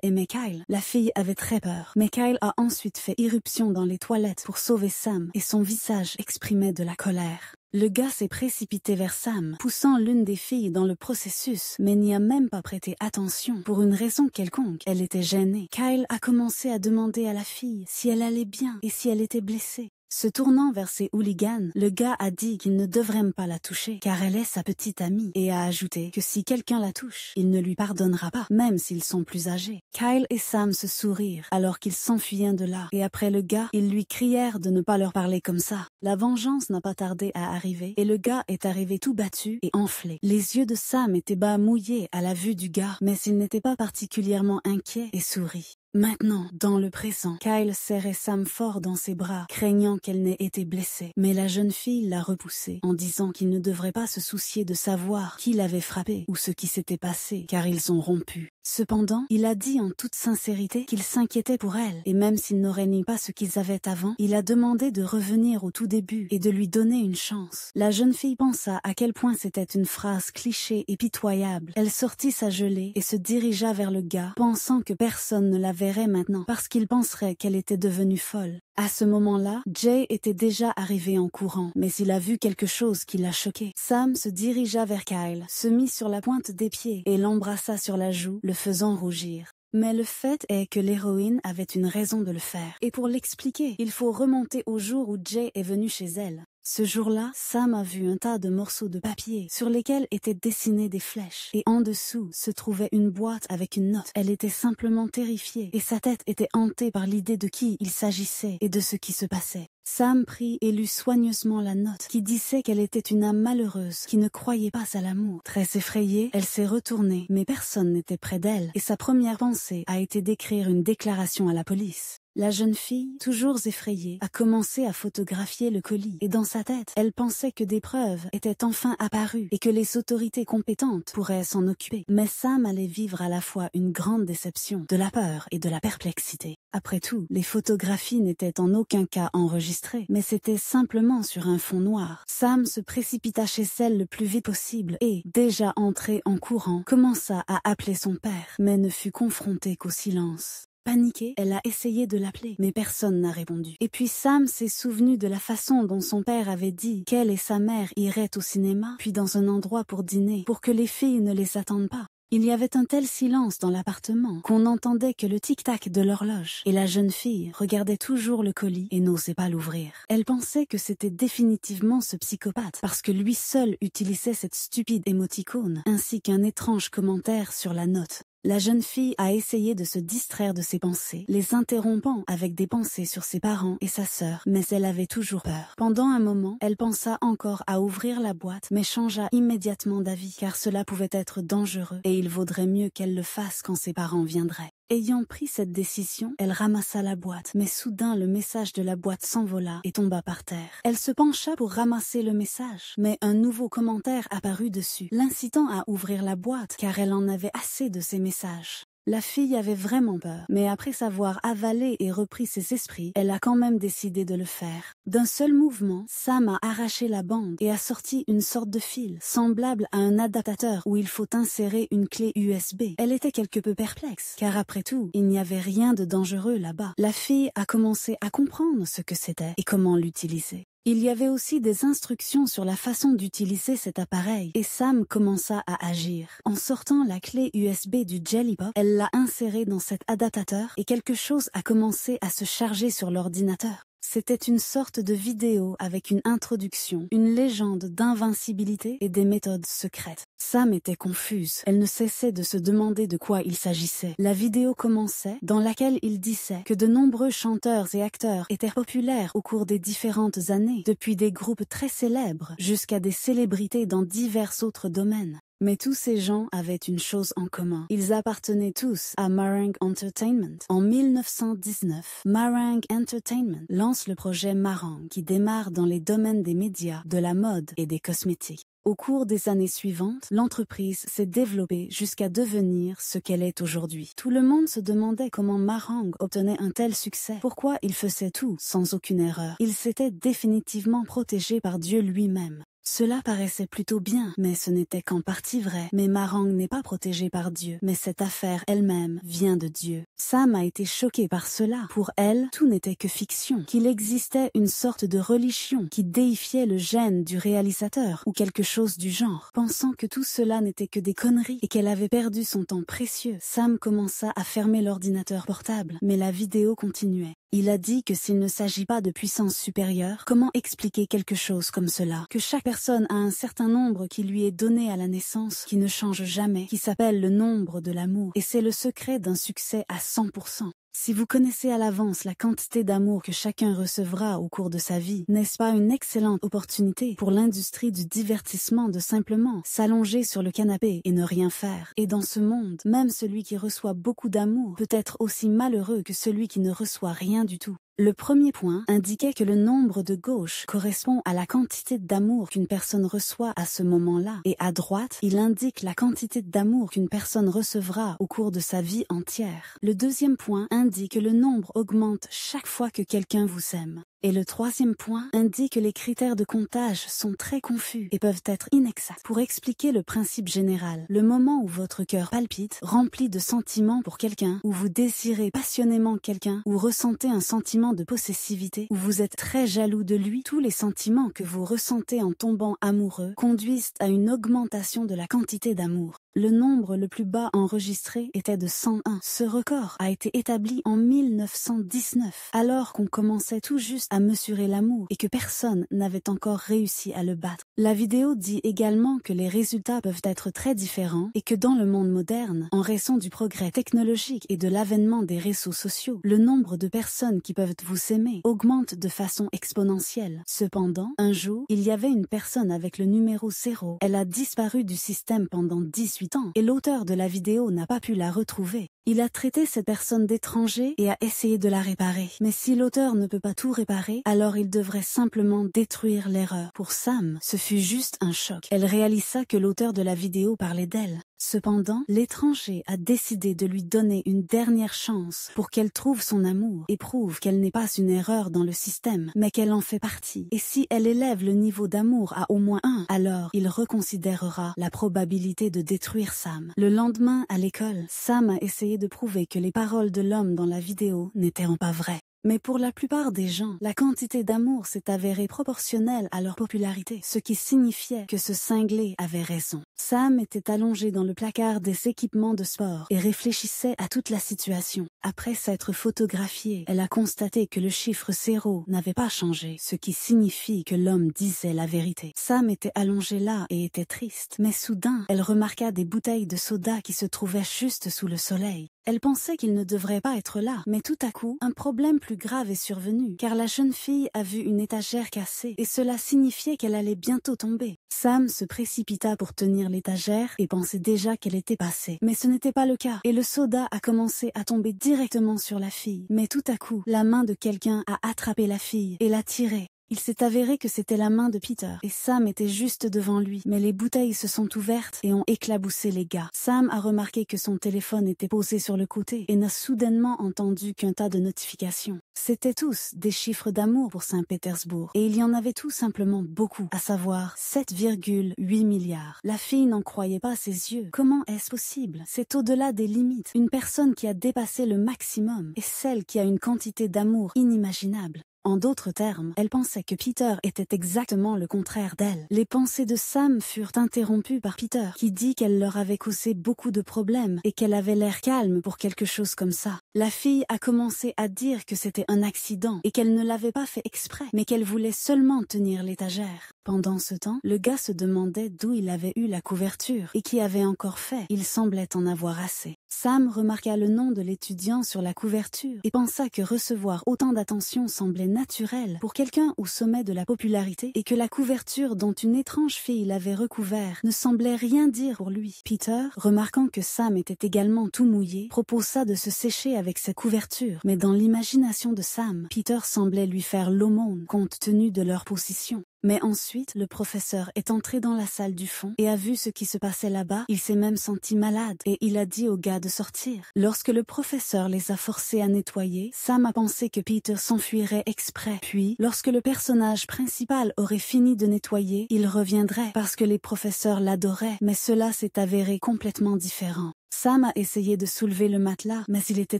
aimait Kyle. La fille avait très peur, mais Kyle a ensuite fait irruption dans les toilettes pour sauver Sam et son visage exprimait de la colère. Le gars s'est précipité vers Sam, poussant l'une des filles dans le processus, mais n'y a même pas prêté attention. Pour une raison quelconque, elle était gênée. Kyle a commencé à demander à la fille si elle allait bien et si elle était blessée. Se tournant vers ses hooligans, le gars a dit qu'il ne devrait même pas la toucher, car elle est sa petite amie, et a ajouté que si quelqu'un la touche, il ne lui pardonnera pas, même s'ils sont plus âgés. Kyle et Sam se sourirent alors qu'ils s'enfuyaient de là, et après le gars, ils lui crièrent de ne pas leur parler comme ça. La vengeance n'a pas tardé à arriver, et le gars est arrivé tout battu et enflé. Les yeux de Sam étaient bas mouillés à la vue du gars, mais il n'était pas particulièrement inquiet et sourit. Maintenant, dans le présent, Kyle serrait Sam fort dans ses bras, craignant qu'elle n'ait été blessée. Mais la jeune fille l'a repoussé, en disant qu'il ne devrait pas se soucier de savoir qui l'avait frappé ou ce qui s'était passé, car ils ont rompu. Cependant, il a dit en toute sincérité qu'il s'inquiétait pour elle, et même s'il n'aurait ni pas ce qu'ils avaient avant, il a demandé de revenir au tout début et de lui donner une chance. La jeune fille pensa à quel point c'était une phrase cliché et pitoyable. Elle sortit sa gelée et se dirigea vers le gars, pensant que personne ne la verrait maintenant, parce qu'il penserait qu'elle était devenue folle. À ce moment-là, Jay était déjà arrivé en courant, mais il a vu quelque chose qui l'a choqué. Sam se dirigea vers Kyle, se mit sur la pointe des pieds et l'embrassa sur la joue, le faisant rougir. Mais le fait est que l'héroïne avait une raison de le faire. Et pour l'expliquer, il faut remonter au jour où Jay est venu chez elle. Ce jour-là, Sam a vu un tas de morceaux de papier sur lesquels étaient dessinées des flèches. Et en dessous se trouvait une boîte avec une note. Elle était simplement terrifiée et sa tête était hantée par l'idée de qui il s'agissait et de ce qui se passait. Sam prit et lut soigneusement la note qui disait qu'elle était une âme malheureuse qui ne croyait pas à l'amour. Très effrayée, elle s'est retournée, mais personne n'était près d'elle et sa première pensée a été d'écrire une déclaration à la police. La jeune fille, toujours effrayée, a commencé à photographier le colis et dans sa tête, elle pensait que des preuves étaient enfin apparues et que les autorités compétentes pourraient s'en occuper. Mais Sam allait vivre à la fois une grande déception, de la peur et de la perplexité. Après tout, les photographies n'étaient en aucun cas enregistrées, mais c'était simplement sur un fond noir. Sam se précipita chez elle le plus vite possible et, déjà entrée en courant, commença à appeler son père, mais ne fut confrontée qu'au silence. Paniquée, elle a essayé de l'appeler, mais personne n'a répondu. Et puis Sam s'est souvenu de la façon dont son père avait dit qu'elle et sa mère iraient au cinéma, puis dans un endroit pour dîner, pour que les filles ne les attendent pas. Il y avait un tel silence dans l'appartement qu'on n'entendait que le tic-tac de l'horloge, et la jeune fille regardait toujours le colis et n'osait pas l'ouvrir. Elle pensait que c'était définitivement ce psychopathe, parce que lui seul utilisait cette stupide émoticône, ainsi qu'un étrange commentaire sur la note. La jeune fille a essayé de se distraire de ses pensées, les interrompant avec des pensées sur ses parents et sa sœur, mais elle avait toujours peur. Pendant un moment, elle pensa encore à ouvrir la boîte, mais changea immédiatement d'avis, car cela pouvait être dangereux et il vaudrait mieux qu'elle le fasse quand ses parents viendraient. Ayant pris cette décision, elle ramassa la boîte, mais soudain le message de la boîte s'envola et tomba par terre. Elle se pencha pour ramasser le message, mais un nouveau commentaire apparut dessus, l'incitant à ouvrir la boîte car elle en avait assez de ces messages. La fille avait vraiment peur, mais après s'avoir avalé et repris ses esprits, elle a quand même décidé de le faire. D'un seul mouvement, Sam a arraché la bande et a sorti une sorte de fil, semblable à un adaptateur où il faut insérer une clé USB. Elle était quelque peu perplexe, car après tout, il n'y avait rien de dangereux là-bas. La fille a commencé à comprendre ce que c'était et comment l'utiliser. Il y avait aussi des instructions sur la façon d'utiliser cet appareil et Sam commença à agir. En sortant la clé USB du Jelly Pop, elle l'a insérée dans cet adaptateur et quelque chose a commencé à se charger sur l'ordinateur. C'était une sorte de vidéo avec une introduction, une légende d'invincibilité et des méthodes secrètes. Sam était confuse. Elle ne cessait de se demander de quoi il s'agissait. La vidéo commençait, dans laquelle il disait que de nombreux chanteurs et acteurs étaient populaires au cours des différentes années, depuis des groupes très célèbres jusqu'à des célébrités dans divers autres domaines. Mais tous ces gens avaient une chose en commun. Ils appartenaient tous à Meringue Entertainment. En 1919, Meringue Entertainment lance le projet Meringue qui démarre dans les domaines des médias, de la mode et des cosmétiques. Au cours des années suivantes, l'entreprise s'est développée jusqu'à devenir ce qu'elle est aujourd'hui. Tout le monde se demandait comment Meringue obtenait un tel succès, pourquoi il faisait tout sans aucune erreur. Il s'était définitivement protégé par Dieu lui-même. Cela paraissait plutôt bien, mais ce n'était qu'en partie vrai. Mais Meringue n'est pas protégée par Dieu, mais cette affaire elle-même vient de Dieu. Sam a été choquée par cela. Pour elle, tout n'était que fiction, qu'il existait une sorte de religion qui déifiait le gène du réalisateur ou quelque chose du genre. Pensant que tout cela n'était que des conneries et qu'elle avait perdu son temps précieux, Sam commença à fermer l'ordinateur portable, mais la vidéo continuait. Il a dit que s'il ne s'agit pas de puissance supérieure, comment expliquer quelque chose comme cela? Que chaque personne a un certain nombre qui lui est donné à la naissance, qui ne change jamais, qui s'appelle le nombre de l'amour, et c'est le secret d'un succès à 100%. Si vous connaissez à l'avance la quantité d'amour que chacun recevra au cours de sa vie, n'est-ce pas une excellente opportunité pour l'industrie du divertissement de simplement s'allonger sur le canapé et ne rien faire? Et dans ce monde, même celui qui reçoit beaucoup d'amour peut être aussi malheureux que celui qui ne reçoit rien du tout. Le premier point indiquait que le nombre de gauche correspond à la quantité d'amour qu'une personne reçoit à ce moment-là, et à droite, il indique la quantité d'amour qu'une personne recevra au cours de sa vie entière. Le deuxième point indique que le nombre augmente chaque fois que quelqu'un vous aime. Et le troisième point indique que les critères de comptage sont très confus et peuvent être inexacts. Pour expliquer le principe général, le moment où votre cœur palpite, rempli de sentiments pour quelqu'un, où vous désirez passionnément quelqu'un, ou ressentez un sentiment de possessivité, où vous êtes très jaloux de lui, tous les sentiments que vous ressentez en tombant amoureux conduisent à une augmentation de la quantité d'amour. Le nombre le plus bas enregistré était de 101. Ce record a été établi en 1919, alors qu'on commençait tout juste à mesurer l'amour et que personne n'avait encore réussi à le battre. La vidéo dit également que les résultats peuvent être très différents et que dans le monde moderne, en raison du progrès technologique et de l'avènement des réseaux sociaux, le nombre de personnes qui peuvent vous aimer augmente de façon exponentielle. Cependant, un jour, il y avait une personne avec le numéro 0. Elle a disparu du système pendant 18 ans et l'auteur de la vidéo n'a pas pu la retrouver. Il a traité cette personne d'étranger et a essayé de la réparer. Mais si l'auteur ne peut pas tout réparer, alors il devrait simplement détruire l'erreur. Pour Sam, ce fut juste un choc. Elle réalisa que l'auteur de la vidéo parlait d'elle. Cependant, l'étranger a décidé de lui donner une dernière chance pour qu'elle trouve son amour et prouve qu'elle n'est pas une erreur dans le système, mais qu'elle en fait partie. Et si elle élève le niveau d'amour à au moins 1, alors il reconsidérera la probabilité de détruire Sam. Le lendemain, à l'école, Sam a essayé de prouver que les paroles de l'homme dans la vidéo n'étaient pas vraies. Mais pour la plupart des gens, la quantité d'amour s'est avérée proportionnelle à leur popularité, ce qui signifiait que ce cinglé avait raison. Sam était allongé dans le placard des équipements de sport et réfléchissait à toute la situation. Après s'être photographiée, elle a constaté que le chiffre 0 n'avait pas changé, ce qui signifie que l'homme disait la vérité. Sam était allongé là et était triste, mais soudain, elle remarqua des bouteilles de soda qui se trouvaient juste sous le soleil. Elle pensait qu'il ne devrait pas être là, mais tout à coup, un problème plus grave est survenu, car la jeune fille a vu une étagère cassée, et cela signifiait qu'elle allait bientôt tomber. Sam se précipita pour tenir l'étagère et pensait déjà qu'elle était passée. Mais ce n'était pas le cas, et le soda a commencé à tomber directement sur la fille. Mais tout à coup, la main de quelqu'un a attrapé la fille et l'a tirée. Il s'est avéré que c'était la main de Peter, et Sam était juste devant lui, mais les bouteilles se sont ouvertes et ont éclaboussé les gars. Sam a remarqué que son téléphone était posé sur le côté et n'a soudainement entendu qu'un tas de notifications. C'étaient tous des chiffres d'amour pour Saint-Pétersbourg, et il y en avait tout simplement beaucoup, à savoir 7,8 milliards. La fille n'en croyait pas ses yeux. Comment est-ce possible? C'est au-delà des limites. Une personne qui a dépassé le maximum est celle qui a une quantité d'amour inimaginable. En d'autres termes, elle pensait que Peter était exactement le contraire d'elle. Les pensées de Sam furent interrompues par Peter, qui dit qu'elle leur avait causé beaucoup de problèmes et qu'elle avait l'air calme pour quelque chose comme ça. La fille a commencé à dire que c'était un accident et qu'elle ne l'avait pas fait exprès, mais qu'elle voulait seulement tenir l'étagère. Pendant ce temps, le gars se demandait d'où il avait eu la couverture et qui avait encore fait. Il semblait en avoir assez. Sam remarqua le nom de l'étudiant sur la couverture et pensa que recevoir autant d'attention semblait naturel pour quelqu'un au sommet de la popularité et que la couverture dont une étrange fille l'avait recouvert ne semblait rien dire pour lui. Peter, remarquant que Sam était également tout mouillé, proposa de se sécher avec sa couverture, mais dans l'imagination de Sam, Peter semblait lui faire l'aumône compte tenu de leur position. Mais ensuite, le professeur est entré dans la salle du fond et a vu ce qui se passait là-bas. Il s'est même senti malade et il a dit aux gars de sortir. Lorsque le professeur les a forcés à nettoyer, Sam a pensé que Peter s'enfuirait exprès. Puis, lorsque le personnage principal aurait fini de nettoyer, il reviendrait parce que les professeurs l'adoraient, mais cela s'est avéré complètement différent. Sam a essayé de soulever le matelas, mais il était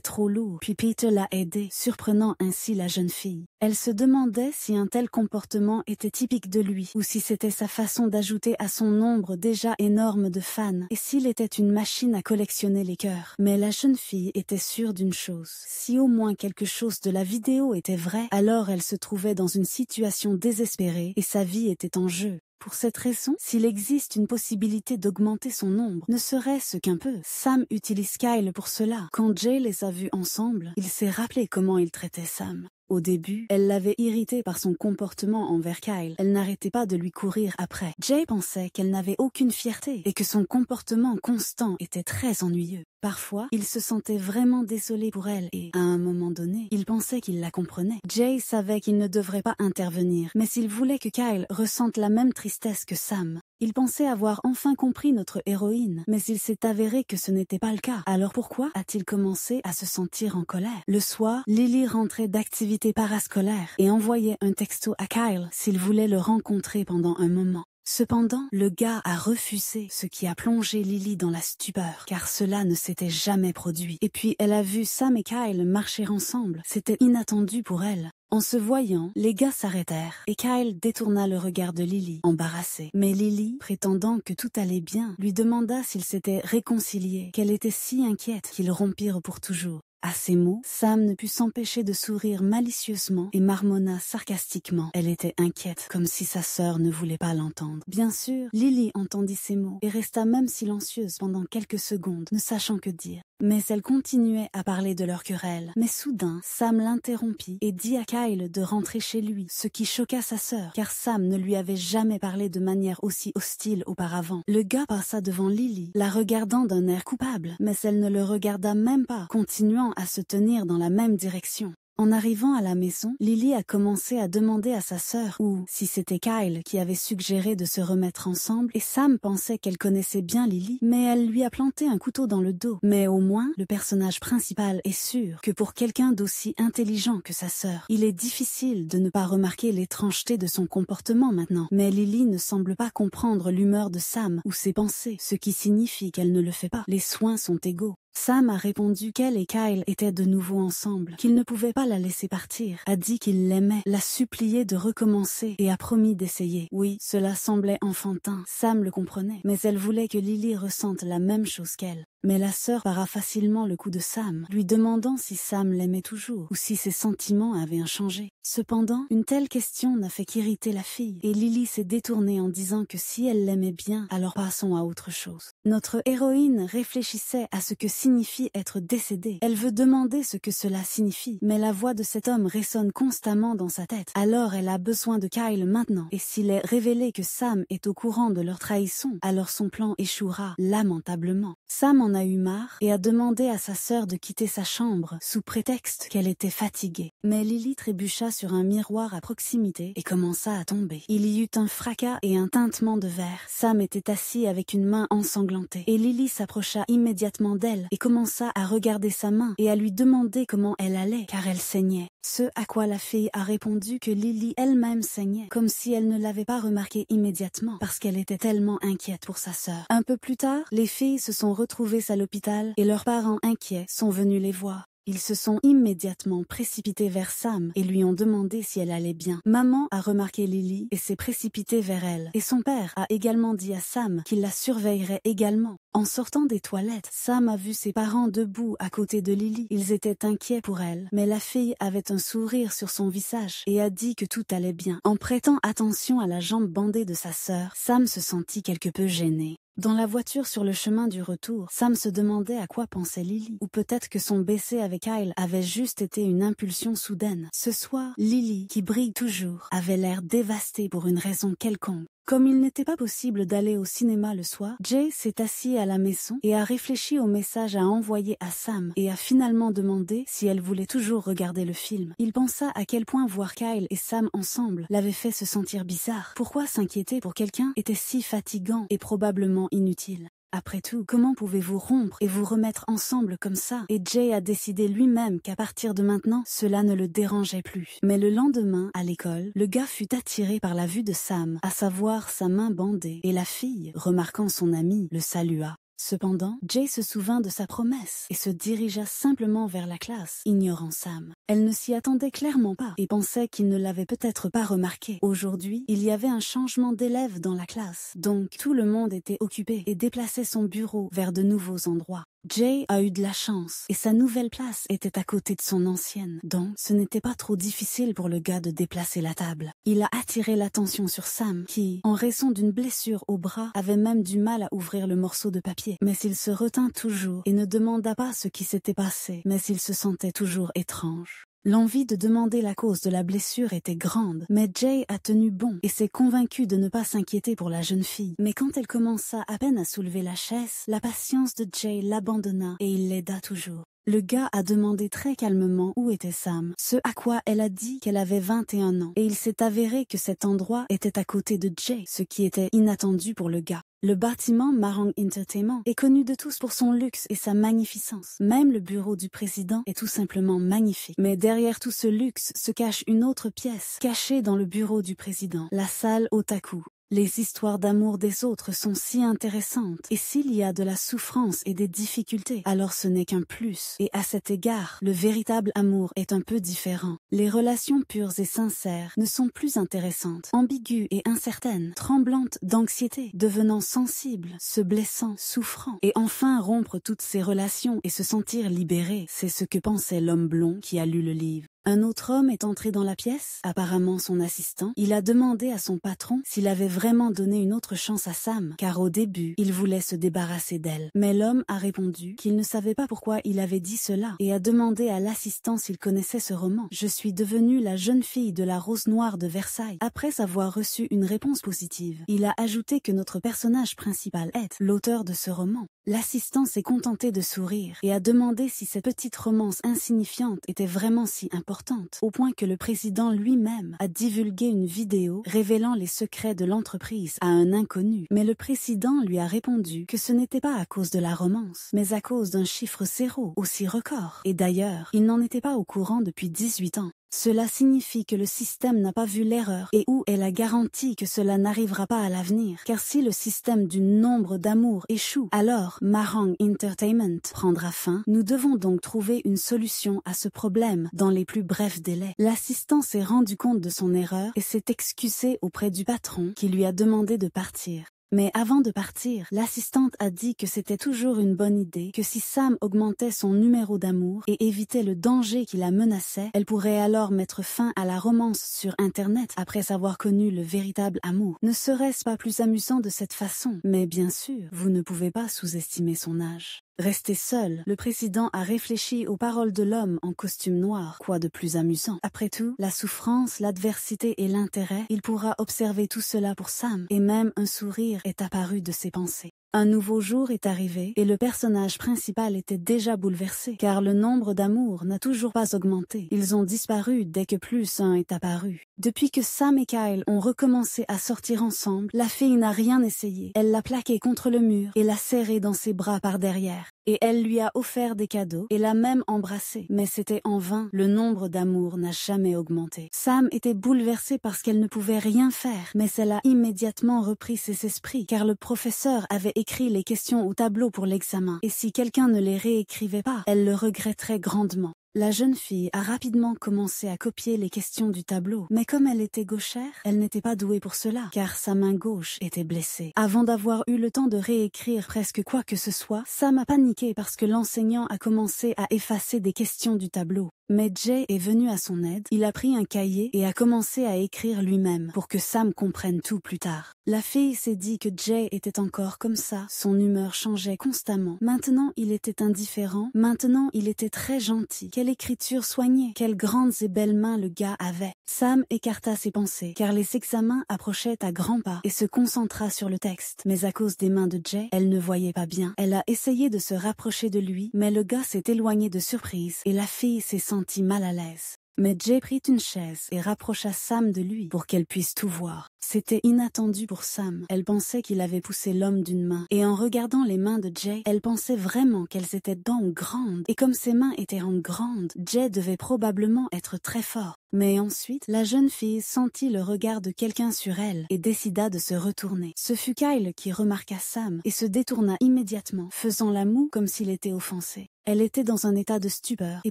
trop lourd, puis Peter l'a aidé, surprenant ainsi la jeune fille. Elle se demandait si un tel comportement était typique de lui, ou si c'était sa façon d'ajouter à son nombre déjà énorme de fans, et s'il était une machine à collectionner les cœurs. Mais la jeune fille était sûre d'une chose. Si au moins quelque chose de la vidéo était vrai, alors elle se trouvait dans une situation désespérée, et sa vie était en jeu. Pour cette raison, s'il existe une possibilité d'augmenter son nombre, ne serait-ce qu'un peu, Sam utilise Kyle pour cela. Quand Jay les a vus ensemble, il s'est rappelé comment il traitait Sam. Au début, elle l'avait irrité par son comportement envers Kyle. Elle n'arrêtait pas de lui courir après. Jay pensait qu'elle n'avait aucune fierté et que son comportement constant était très ennuyeux. Parfois, il se sentait vraiment désolé pour elle et, à un moment donné, il pensait qu'il la comprenait. Jay savait qu'il ne devrait pas intervenir, mais s'il voulait que Kyle ressente la même tristesse que Sam. Il pensait avoir enfin compris notre héroïne, mais il s'est avéré que ce n'était pas le cas. Alors pourquoi a-t-il commencé à se sentir en colère? Le soir, Lily rentrait d'activités parascolaires et envoyait un texto à Kyle s'il voulait le rencontrer pendant un moment. Cependant, le gars a refusé, ce qui a plongé Lily dans la stupeur, car cela ne s'était jamais produit. Et puis elle a vu Sam et Kyle marcher ensemble. C'était inattendu pour elle. En se voyant, les gars s'arrêtèrent, et Kyle détourna le regard de Lily, embarrassée. Mais Lily, prétendant que tout allait bien, lui demanda s'ils s'étaient réconciliés, qu'elle était si inquiète qu'ils rompirent pour toujours. À ces mots, Sam ne put s'empêcher de sourire malicieusement et marmonna sarcastiquement. Elle était inquiète, comme si sa sœur ne voulait pas l'entendre. Bien sûr, Lily entendit ces mots et resta même silencieuse pendant quelques secondes, ne sachant que dire. Mais elle continuait à parler de leur querelle. Mais soudain, Sam l'interrompit et dit à Kyle de rentrer chez lui, ce qui choqua sa sœur, car Sam ne lui avait jamais parlé de manière aussi hostile auparavant. Le gars passa devant Lily, la regardant d'un air coupable, mais elle ne le regarda même pas, continuant à se tenir dans la même direction. En arrivant à la maison, Lily a commencé à demander à sa sœur ou si c'était Kyle qui avait suggéré de se remettre ensemble et Sam pensait qu'elle connaissait bien Lily, mais elle lui a planté un couteau dans le dos. Mais au moins, le personnage principal est sûr que pour quelqu'un d'aussi intelligent que sa sœur, il est difficile de ne pas remarquer l'étrangeté de son comportement maintenant. Mais Lily ne semble pas comprendre l'humeur de Sam ou ses pensées, ce qui signifie qu'elle ne le fait pas. Les soins sont égaux. Sam a répondu qu'elle et Kyle étaient de nouveau ensemble, qu'il ne pouvait pas la laisser partir, a dit qu'il l'aimait, l'a supplié de recommencer et a promis d'essayer. Oui, cela semblait enfantin, Sam le comprenait, mais elle voulait que Lily ressente la même chose qu'elle. Mais la sœur para facilement le coup de Sam, lui demandant si Sam l'aimait toujours ou si ses sentiments avaient changé. Cependant, une telle question n'a fait qu'irriter la fille, et Lily s'est détournée en disant que si elle l'aimait bien, alors passons à autre chose. Notre héroïne réfléchissait à ce que signifie être décédée. Elle veut demander ce que cela signifie, mais la voix de cet homme résonne constamment dans sa tête. Alors elle a besoin de Kyle maintenant, et s'il est révélé que Sam est au courant de leur trahison, alors son plan échouera lamentablement. Sam en a eu marre et a demandé à sa sœur de quitter sa chambre sous prétexte qu'elle était fatiguée. Mais Lily trébucha sur un miroir à proximité et commença à tomber. Il y eut un fracas et un tintement de verre. Sam était assis avec une main ensanglantée et Lily s'approcha immédiatement d'elle et commença à regarder sa main et à lui demander comment elle allait car elle saignait. Ce à quoi la fille a répondu que Lily elle-même saignait, comme si elle ne l'avait pas remarqué immédiatement parce qu'elle était tellement inquiète pour sa sœur. Un peu plus tard, les filles se sont retrouvées à l'hôpital et leurs parents inquiets sont venus les voir. Ils se sont immédiatement précipités vers Sam et lui ont demandé si elle allait bien. Maman a remarqué Lily et s'est précipitée vers elle. Et son père a également dit à Sam qu'il la surveillerait également. En sortant des toilettes, Sam a vu ses parents debout à côté de Lily. Ils étaient inquiets pour elle, mais la fille avait un sourire sur son visage et a dit que tout allait bien. En prêtant attention à la jambe bandée de sa sœur, Sam se sentit quelque peu gêné. Dans la voiture sur le chemin du retour, Sam se demandait à quoi pensait Lily. Ou peut-être que son baiser avec Kyle avait juste été une impulsion soudaine. Ce soir, Lily, qui brille toujours, avait l'air dévastée pour une raison quelconque. Comme il n'était pas possible d'aller au cinéma le soir, Jay s'est assis à la maison et a réfléchi au message à envoyer à Sam et a finalement demandé si elle voulait toujours regarder le film. Il pensa à quel point voir Kyle et Sam ensemble l'avait fait se sentir bizarre. Pourquoi s'inquiéter pour quelqu'un était si fatigant et probablement inutile. Après tout, comment pouvez-vous rompre et vous remettre ensemble comme ça? Et Jay a décidé lui-même qu'à partir de maintenant, cela ne le dérangeait plus. Mais le lendemain, à l'école, le gars fut attiré par la vue de Sam, à savoir sa main bandée, et la fille, remarquant son ami, le salua. Cependant, Jay se souvint de sa promesse et se dirigea simplement vers la classe, ignorant Sam. Elle ne s'y attendait clairement pas et pensait qu'il ne l'avait peut-être pas remarqué. Aujourd'hui, il y avait un changement d'élèves dans la classe, donc tout le monde était occupé et déplaçait son bureau vers de nouveaux endroits. Jay a eu de la chance et sa nouvelle place était à côté de son ancienne, donc ce n'était pas trop difficile pour le gars de déplacer la table. Il a attiré l'attention sur Sam qui, en raison d'une blessure au bras, avait même du mal à ouvrir le morceau de papier. Mais il se retint toujours et ne demanda pas ce qui s'était passé, mais il se sentait toujours étrange. L'envie de demander la cause de la blessure était grande, mais Jay a tenu bon et s'est convaincu de ne pas s'inquiéter pour la jeune fille. Mais quand elle commença à peine à soulever la chaise, la patience de Jay l'abandonna et il l'aida toujours. Le gars a demandé très calmement où était Sam, ce à quoi elle a dit qu'elle avait 21 ans, et il s'est avéré que cet endroit était à côté de Jay, ce qui était inattendu pour le gars. Le bâtiment Marang Entertainment est connu de tous pour son luxe et sa magnificence. Même le bureau du président est tout simplement magnifique. Mais derrière tout ce luxe se cache une autre pièce, cachée dans le bureau du président, la salle Otaku. Les histoires d'amour des autres sont si intéressantes, et s'il y a de la souffrance et des difficultés, alors ce n'est qu'un plus. Et à cet égard, le véritable amour est un peu différent. Les relations pures et sincères ne sont plus intéressantes, ambiguës et incertaines, tremblantes d'anxiété, devenant sensibles, se blessant, souffrant, et enfin rompre toutes ces relations et se sentir libéré, c'est ce que pensait l'homme blond qui a lu le livre. Un autre homme est entré dans la pièce, apparemment son assistant. Il a demandé à son patron s'il avait vraiment donné une autre chance à Sam, car au début, il voulait se débarrasser d'elle. Mais l'homme a répondu qu'il ne savait pas pourquoi il avait dit cela et a demandé à l'assistant s'il connaissait ce roman. « Je suis devenue la jeune fille de la Rose Noire de Versailles ». Après avoir reçu une réponse positive, il a ajouté que notre personnage principal est l'auteur de ce roman. L'assistant s'est contenté de sourire et a demandé si cette petite romance insignifiante était vraiment si importante, au point que le président lui-même a divulgué une vidéo révélant les secrets de l'entreprise à un inconnu. Mais le président lui a répondu que ce n'était pas à cause de la romance, mais à cause d'un chiffre 0, aussi record. Et d'ailleurs, il n'en était pas au courant depuis 18 ans. Cela signifie que le système n'a pas vu l'erreur et où est la garantie que cela n'arrivera pas à l'avenir. Car si le système du nombre d'amour échoue, alors Marang Entertainment prendra fin. Nous devons donc trouver une solution à ce problème dans les plus brefs délais. L'assistant s'est rendu compte de son erreur et s'est excusé auprès du patron qui lui a demandé de partir. Mais avant de partir, l'assistante a dit que c'était toujours une bonne idée, que si Sam augmentait son numéro d'amour et évitait le danger qui la menaçait, elle pourrait alors mettre fin à la romance sur Internet après avoir connu le véritable amour. Ne serait-ce pas plus amusant de cette façon? Mais bien sûr, vous ne pouvez pas sous-estimer son âge. Resté seul, le président a réfléchi aux paroles de l'homme en costume noir. Quoi de plus amusant? Après tout, la souffrance, l'adversité et l'intérêt, il pourra observer tout cela pour Sam, et même un sourire est apparu de ses pensées. Un nouveau jour est arrivé et le personnage principal était déjà bouleversé car le nombre d'amours n'a toujours pas augmenté. Ils ont disparu dès que plus un est apparu. Depuis que Sam et Kyle ont recommencé à sortir ensemble, la fille n'a rien essayé. Elle l'a plaqué contre le mur et l'a serré dans ses bras par derrière. Et elle lui a offert des cadeaux et l'a même embrassé. Mais c'était en vain, le nombre d'amours n'a jamais augmenté. Sam était bouleversée parce qu'elle ne pouvait rien faire, mais elle a immédiatement repris ses esprits car le professeur avait écrit les questions au tableau pour l'examen. Et si quelqu'un ne les réécrivait pas, elle le regretterait grandement. La jeune fille a rapidement commencé à copier les questions du tableau, mais comme elle était gauchère, elle n'était pas douée pour cela, car sa main gauche était blessée. Avant d'avoir eu le temps de réécrire presque quoi que ce soit, Sam a paniqué parce que l'enseignant a commencé à effacer des questions du tableau. Mais Jay est venu à son aide, il a pris un cahier et a commencé à écrire lui-même pour que Sam comprenne tout plus tard. La fille s'est dit que Jay était encore comme ça, son humeur changeait constamment. Maintenant il était indifférent, maintenant il était très gentil. Quelle écriture soignée, quelles grandes et belles mains le gars avait. Sam écarta ses pensées car les examens approchaient à grands pas et se concentra sur le texte. Mais à cause des mains de Jay, elle ne voyait pas bien. Elle a essayé de se rapprocher de lui, mais le gars s'est éloigné de surprise et la fille s'est sentie mal à l'aise. Mais Jay prit une chaise et rapprocha Sam de lui pour qu'elle puisse tout voir. C'était inattendu pour Sam. Elle pensait qu'il avait poussé l'homme d'une main. Et en regardant les mains de Jay, elle pensait vraiment qu'elles étaient dents grandes. Et comme ses mains étaient en grandes, Jay devait probablement être très fort. Mais ensuite, la jeune fille sentit le regard de quelqu'un sur elle et décida de se retourner. Ce fut Kyle qui remarqua Sam et se détourna immédiatement, faisant la moue comme s'il était offensé. Elle était dans un état de stupeur et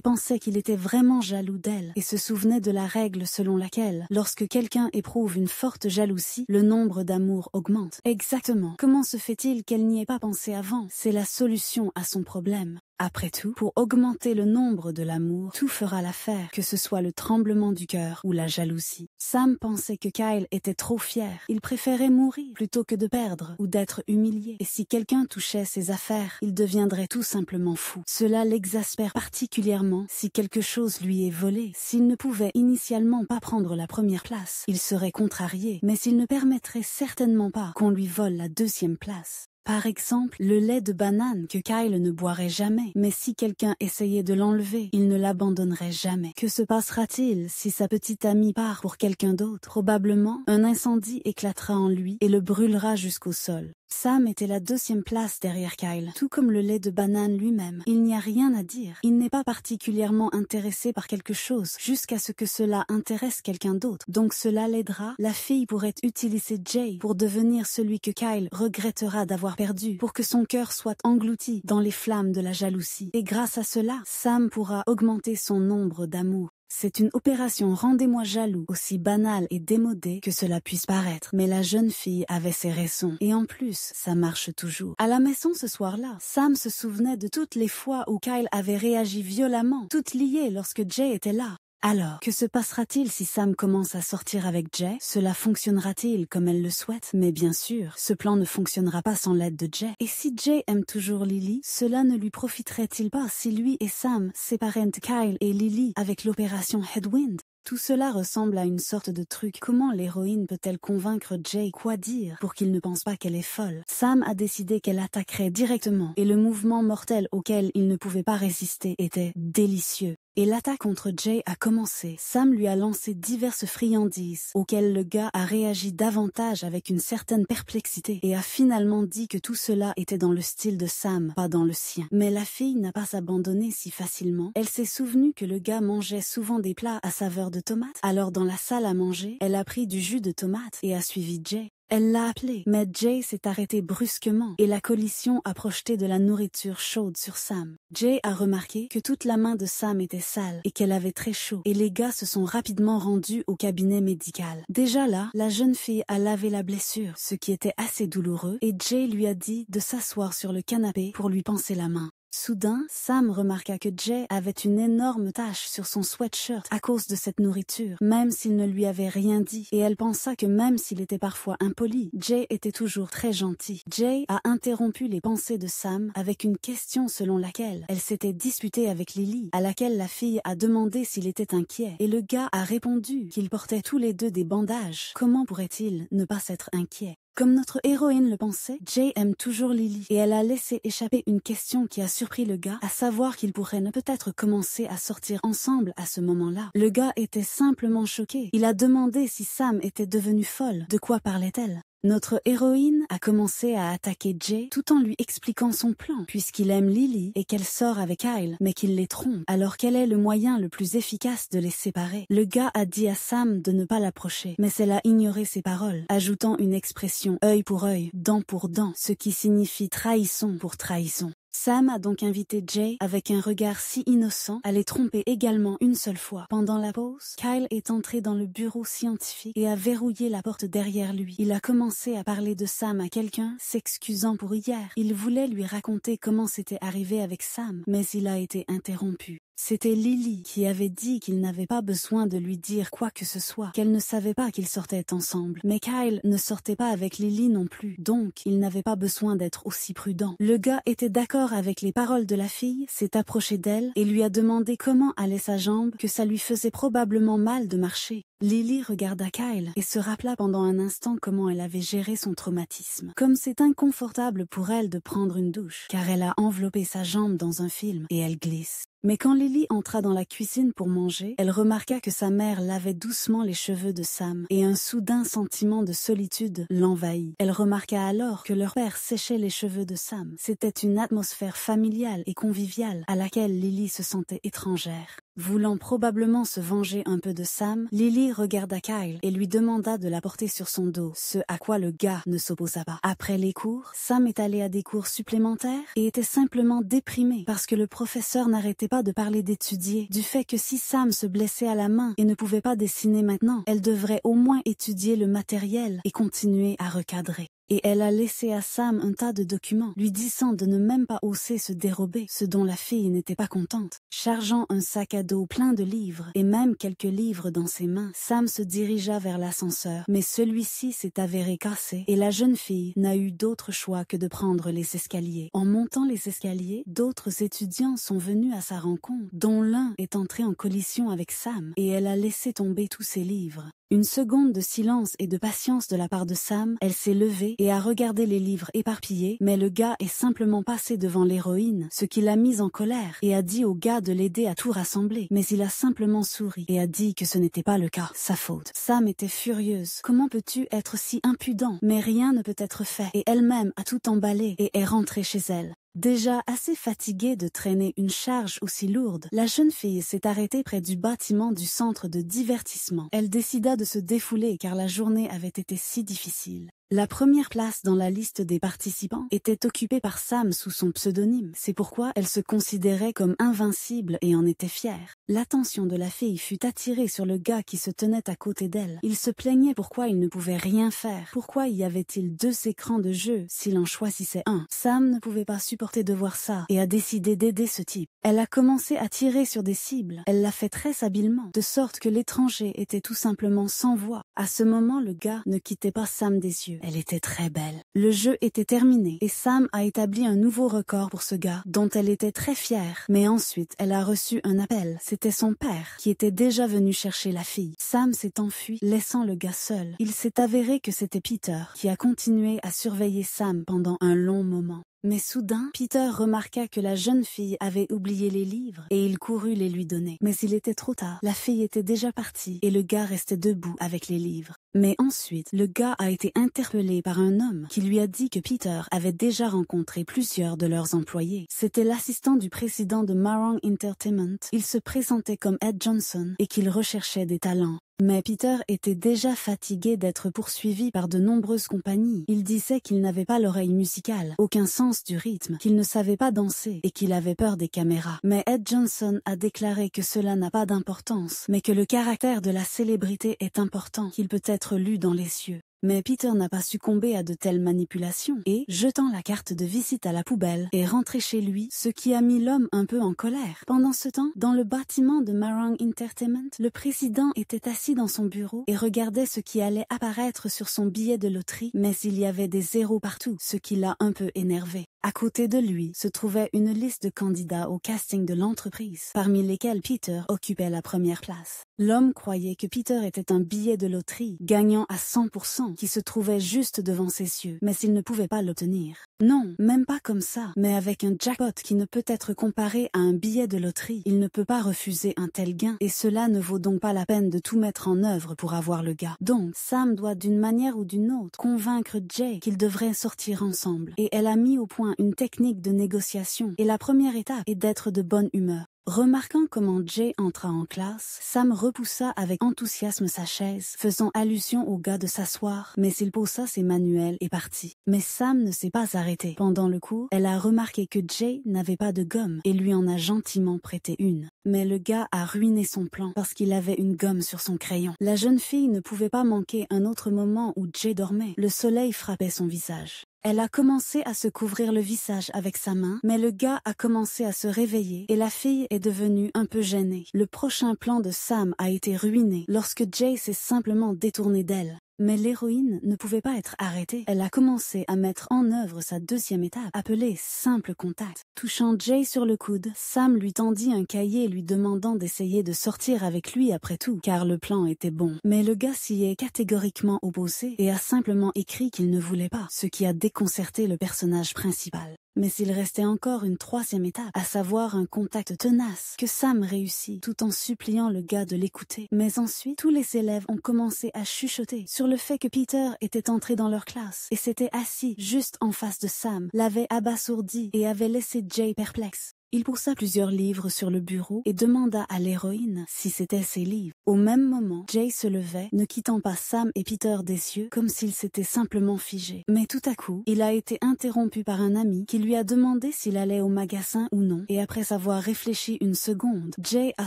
pensait qu'il était vraiment jaloux d'elle et se souvenait de la règle selon laquelle, lorsque quelqu'un éprouve une forte jalousie, le nombre d'amours augmente. Exactement. Comment se fait-il qu'elle n'y ait pas pensé avant? C'est la solution à son problème. Après tout, pour augmenter le nombre de l'amour, tout fera l'affaire, que ce soit le tremblement du cœur ou la jalousie. Sam pensait que Kyle était trop fier. Il préférait mourir plutôt que de perdre ou d'être humilié. Et si quelqu'un touchait ses affaires, il deviendrait tout simplement fou. Cela l'exaspère particulièrement si quelque chose lui est volé. S'il ne pouvait initialement pas prendre la première place, il serait contrarié, mais il ne permettrait certainement pas qu'on lui vole la deuxième place. Par exemple, le lait de banane que Kyle ne boirait jamais, mais si quelqu'un essayait de l'enlever, il ne l'abandonnerait jamais. Que se passera-t-il si sa petite amie part pour quelqu'un d'autre? Probablement, un incendie éclatera en lui et le brûlera jusqu'au sol. Sam était la deuxième place derrière Kyle, tout comme le lait de banane lui-même. Il n'y a rien à dire. Il n'est pas particulièrement intéressé par quelque chose, jusqu'à ce que cela intéresse quelqu'un d'autre. Donc cela l'aidera. La fille pourrait utiliser Jay pour devenir celui que Kyle regrettera d'avoir perdu, pour que son cœur soit englouti dans les flammes de la jalousie. Et grâce à cela, Sam pourra augmenter son nombre d'amour. C'est une opération rendez-moi jaloux, aussi banale et démodée que cela puisse paraître. Mais la jeune fille avait ses raisons. Et en plus, ça marche toujours. À la maison ce soir-là, Sam se souvenait de toutes les fois où Kyle avait réagi violemment, toutes liées lorsque Jay était là. Alors, que se passera-t-il si Sam commence à sortir avec Jay? Cela fonctionnera-t-il comme elle le souhaite? Mais bien sûr, ce plan ne fonctionnera pas sans l'aide de Jay. Et si Jay aime toujours Lily, cela ne lui profiterait-il pas si lui et Sam séparaient Kyle et Lily avec l'opération Headwind? Tout cela ressemble à une sorte de truc. Comment l'héroïne peut-elle convaincre Jay quoi dire pour qu'il ne pense pas qu'elle est folle? Sam a décidé qu'elle attaquerait directement et le mouvement mortel auquel il ne pouvait pas résister était délicieux. Et l'attaque contre Jay a commencé. Sam lui a lancé diverses friandises, auxquelles le gars a réagi davantage avec une certaine perplexité et a finalement dit que tout cela était dans le style de Sam, pas dans le sien. Mais la fille n'a pas abandonné si facilement. Elle s'est souvenue que le gars mangeait souvent des plats à saveur de tomate. Alors dans la salle à manger, elle a pris du jus de tomate et a suivi Jay. Elle l'a appelé, mais Jay s'est arrêté brusquement et la collision a projeté de la nourriture chaude sur Sam. Jay a remarqué que toute la main de Sam était sale et qu'elle avait très chaud et les gars se sont rapidement rendus au cabinet médical. Déjà là, la jeune fille a lavé la blessure, ce qui était assez douloureux, et Jay lui a dit de s'asseoir sur le canapé pour lui panser la main. Soudain, Sam remarqua que Jay avait une énorme tache sur son sweatshirt à cause de cette nourriture, même s'il ne lui avait rien dit, et elle pensa que même s'il était parfois impoli, Jay était toujours très gentil. Jay a interrompu les pensées de Sam avec une question selon laquelle elle s'était disputée avec Lily, à laquelle la fille a demandé s'il était inquiet, et le gars a répondu qu'ils portaient tous les deux des bandages. Comment pourrait-il ne pas s'être inquiet? Comme notre héroïne le pensait, Jay aime toujours Lily et elle a laissé échapper une question qui a surpris le gars, à savoir qu'ils pourraient ne peut-être commencer à sortir ensemble à ce moment-là. Le gars était simplement choqué. Il a demandé si Sam était devenue folle. De quoi parlait-elle? Notre héroïne a commencé à attaquer Jay tout en lui expliquant son plan, puisqu'il aime Lily et qu'elle sort avec Kyle, mais qu'il les trompe, alors quel est le moyen le plus efficace de les séparer? Le gars a dit à Sam de ne pas l'approcher, mais elle a ignoré ses paroles, ajoutant une expression œil pour œil, dent pour dent, ce qui signifie trahison pour trahison. Sam a donc invité Jay, avec un regard si innocent, à les tromper également une seule fois. Pendant la pause, Kyle est entré dans le bureau scientifique et a verrouillé la porte derrière lui. Il a commencé à parler de Sam à quelqu'un, s'excusant pour hier. Il voulait lui raconter comment c'était arrivé avec Sam, mais il a été interrompu. C'était Lily qui avait dit qu'il n'avait pas besoin de lui dire quoi que ce soit, qu'elle ne savait pas qu'ils sortaient ensemble. Mais Kyle ne sortait pas avec Lily non plus, donc il n'avait pas besoin d'être aussi prudent. Le gars était d'accord avec les paroles de la fille, s'est approché d'elle et lui a demandé comment allait sa jambe, que ça lui faisait probablement mal de marcher. Lily regarda Kyle et se rappela pendant un instant comment elle avait géré son traumatisme. Comme c'est inconfortable pour elle de prendre une douche, car elle a enveloppé sa jambe dans un film et elle glisse. Mais quand Lily entra dans la cuisine pour manger, elle remarqua que sa mère lavait doucement les cheveux de Sam et un soudain sentiment de solitude l'envahit. Elle remarqua alors que leur père séchait les cheveux de Sam. C'était une atmosphère familiale et conviviale à laquelle Lily se sentait étrangère. Voulant probablement se venger un peu de Sam, Lily regarda Kyle et lui demanda de la porter sur son dos, ce à quoi le gars ne s'opposa pas. Après les cours, Sam est allé à des cours supplémentaires et était simplement déprimé parce que le professeur n'arrêtait pas de parler d'étudier, du fait que si Sam se blessait à la main et ne pouvait pas dessiner maintenant, elle devrait au moins étudier le matériel et continuer à recadrer. Et elle a laissé à Sam un tas de documents, lui disant de ne même pas oser se dérober, ce dont la fille n'était pas contente. Chargeant un sac à dos plein de livres, et même quelques livres dans ses mains, Sam se dirigea vers l'ascenseur, mais celui-ci s'est avéré cassé, et la jeune fille n'a eu d'autre choix que de prendre les escaliers. En montant les escaliers, d'autres étudiants sont venus à sa rencontre, dont l'un est entré en collision avec Sam, et elle a laissé tomber tous ses livres. Une seconde de silence et de patience de la part de Sam, elle s'est levée et a regardé les livres éparpillés, mais le gars est simplement passé devant l'héroïne, ce qui l'a mise en colère, et a dit au gars de l'aider à tout rassembler, mais il a simplement souri et a dit que ce n'était pas le cas, sa faute. Sam était furieuse. Comment peux-tu être si impudent? Mais rien ne peut être fait, et elle-même a tout emballé et est rentrée chez elle. Déjà assez fatiguée de traîner une charge aussi lourde, la jeune fille s'est arrêtée près du bâtiment du centre de divertissement. Elle décida de se défouler car la journée avait été si difficile. La première place dans la liste des participants était occupée par Sam sous son pseudonyme. C'est pourquoi elle se considérait comme invincible et en était fière. L'attention de la fille fut attirée sur le gars qui se tenait à côté d'elle. Il se plaignait pourquoi il ne pouvait rien faire. Pourquoi y avait-il 2 écrans de jeu s'il en choisissait un? Sam ne pouvait pas supporter de voir ça et a décidé d'aider ce type. Elle a commencé à tirer sur des cibles. Elle l'a fait très habilement, de sorte que l'étranger était tout simplement sans voix. À ce moment, le gars ne quittait pas Sam des yeux. Elle était très belle. Le jeu était terminé et Sam a établi un nouveau record pour ce gars, dont elle était très fière. Mais ensuite, elle a reçu un appel. C'était son père qui était déjà venu chercher la fille. Sam s'est enfui, laissant le gars seul. Il s'est avéré que c'était Peter qui a continué à surveiller Sam pendant un long moment. Mais soudain, Peter remarqua que la jeune fille avait oublié les livres et il courut les lui donner. Mais il était trop tard. La fille était déjà partie et le gars restait debout avec les livres. Mais ensuite, le gars a été interpellé par un homme qui lui a dit que Peter avait déjà rencontré plusieurs de leurs employés. C'était l'assistant du président de Marang Entertainment. Il se présentait comme Ed Johnson et qu'il recherchait des talents. Mais Peter était déjà fatigué d'être poursuivi par de nombreuses compagnies. Il disait qu'il n'avait pas l'oreille musicale, aucun sens du rythme, qu'il ne savait pas danser et qu'il avait peur des caméras. Mais Ed Johnson a déclaré que cela n'a pas d'importance, mais que le caractère de la célébrité est important, qu'il peut être lu dans les yeux. Mais Peter n'a pas succombé à de telles manipulations et, jetant la carte de visite à la poubelle, est rentré chez lui, ce qui a mis l'homme un peu en colère. Pendant ce temps, dans le bâtiment de Marang Entertainment, le président était assis dans son bureau et regardait ce qui allait apparaître sur son billet de loterie, mais il y avait des zéros partout, ce qui l'a un peu énervé. À côté de lui se trouvait une liste de candidats au casting de l'entreprise, parmi lesquels Peter occupait la première place. L'homme croyait que Peter était un billet de loterie, gagnant à 100%, argent qui se trouvait juste devant ses yeux, mais s'il ne pouvait pas l'obtenir. Non, même pas comme ça, mais avec un jackpot qui ne peut être comparé à un billet de loterie. Il ne peut pas refuser un tel gain, et cela ne vaut donc pas la peine de tout mettre en œuvre pour avoir le gars. Donc, Sam doit d'une manière ou d'une autre convaincre Jay qu'ils devraient sortir ensemble, et elle a mis au point une technique de négociation, et la première étape est d'être de bonne humeur. Remarquant comment Jay entra en classe, Sam repoussa avec enthousiasme sa chaise, faisant allusion au gars de s'asseoir, mais il posa ses manuels et partit. Mais Sam ne s'est pas arrêté. Pendant le cours, elle a remarqué que Jay n'avait pas de gomme et lui en a gentiment prêté une. Mais le gars a ruiné son plan parce qu'il avait une gomme sur son crayon. La jeune fille ne pouvait pas manquer un autre moment où Jay dormait. Le soleil frappait son visage. Elle a commencé à se couvrir le visage avec sa main, mais le gars a commencé à se réveiller et la fille est devenue un peu gênée. Le prochain plan de Sam a été ruiné lorsque Jay s'est simplement détourné d'elle. Mais l'héroïne ne pouvait pas être arrêtée. Elle a commencé à mettre en œuvre sa deuxième étape, appelée simple contact. Touchant Jay sur le coude, Sam lui tendit un cahier lui demandant d'essayer de sortir avec lui après tout, car le plan était bon. Mais le gars s'y est catégoriquement opposé et a simplement écrit qu'il ne voulait pas, ce qui a déconcerté le personnage principal. Mais il restait encore une troisième étape, à savoir un contact tenace, que Sam réussit, tout en suppliant le gars de l'écouter. Mais ensuite, tous les élèves ont commencé à chuchoter sur le fait que Peter était entré dans leur classe, et s'était assis juste en face de Sam, l'avait abasourdi et avait laissé Jay perplexe. Il poussa plusieurs livres sur le bureau et demanda à l'héroïne si c'était ses livres. Au même moment, Jay se levait, ne quittant pas Sam et Peter des yeux, comme s'il s'était simplement figé. Mais tout à coup, il a été interrompu par un ami qui lui a demandé s'il allait au magasin ou non, et après avoir réfléchi une seconde, Jay a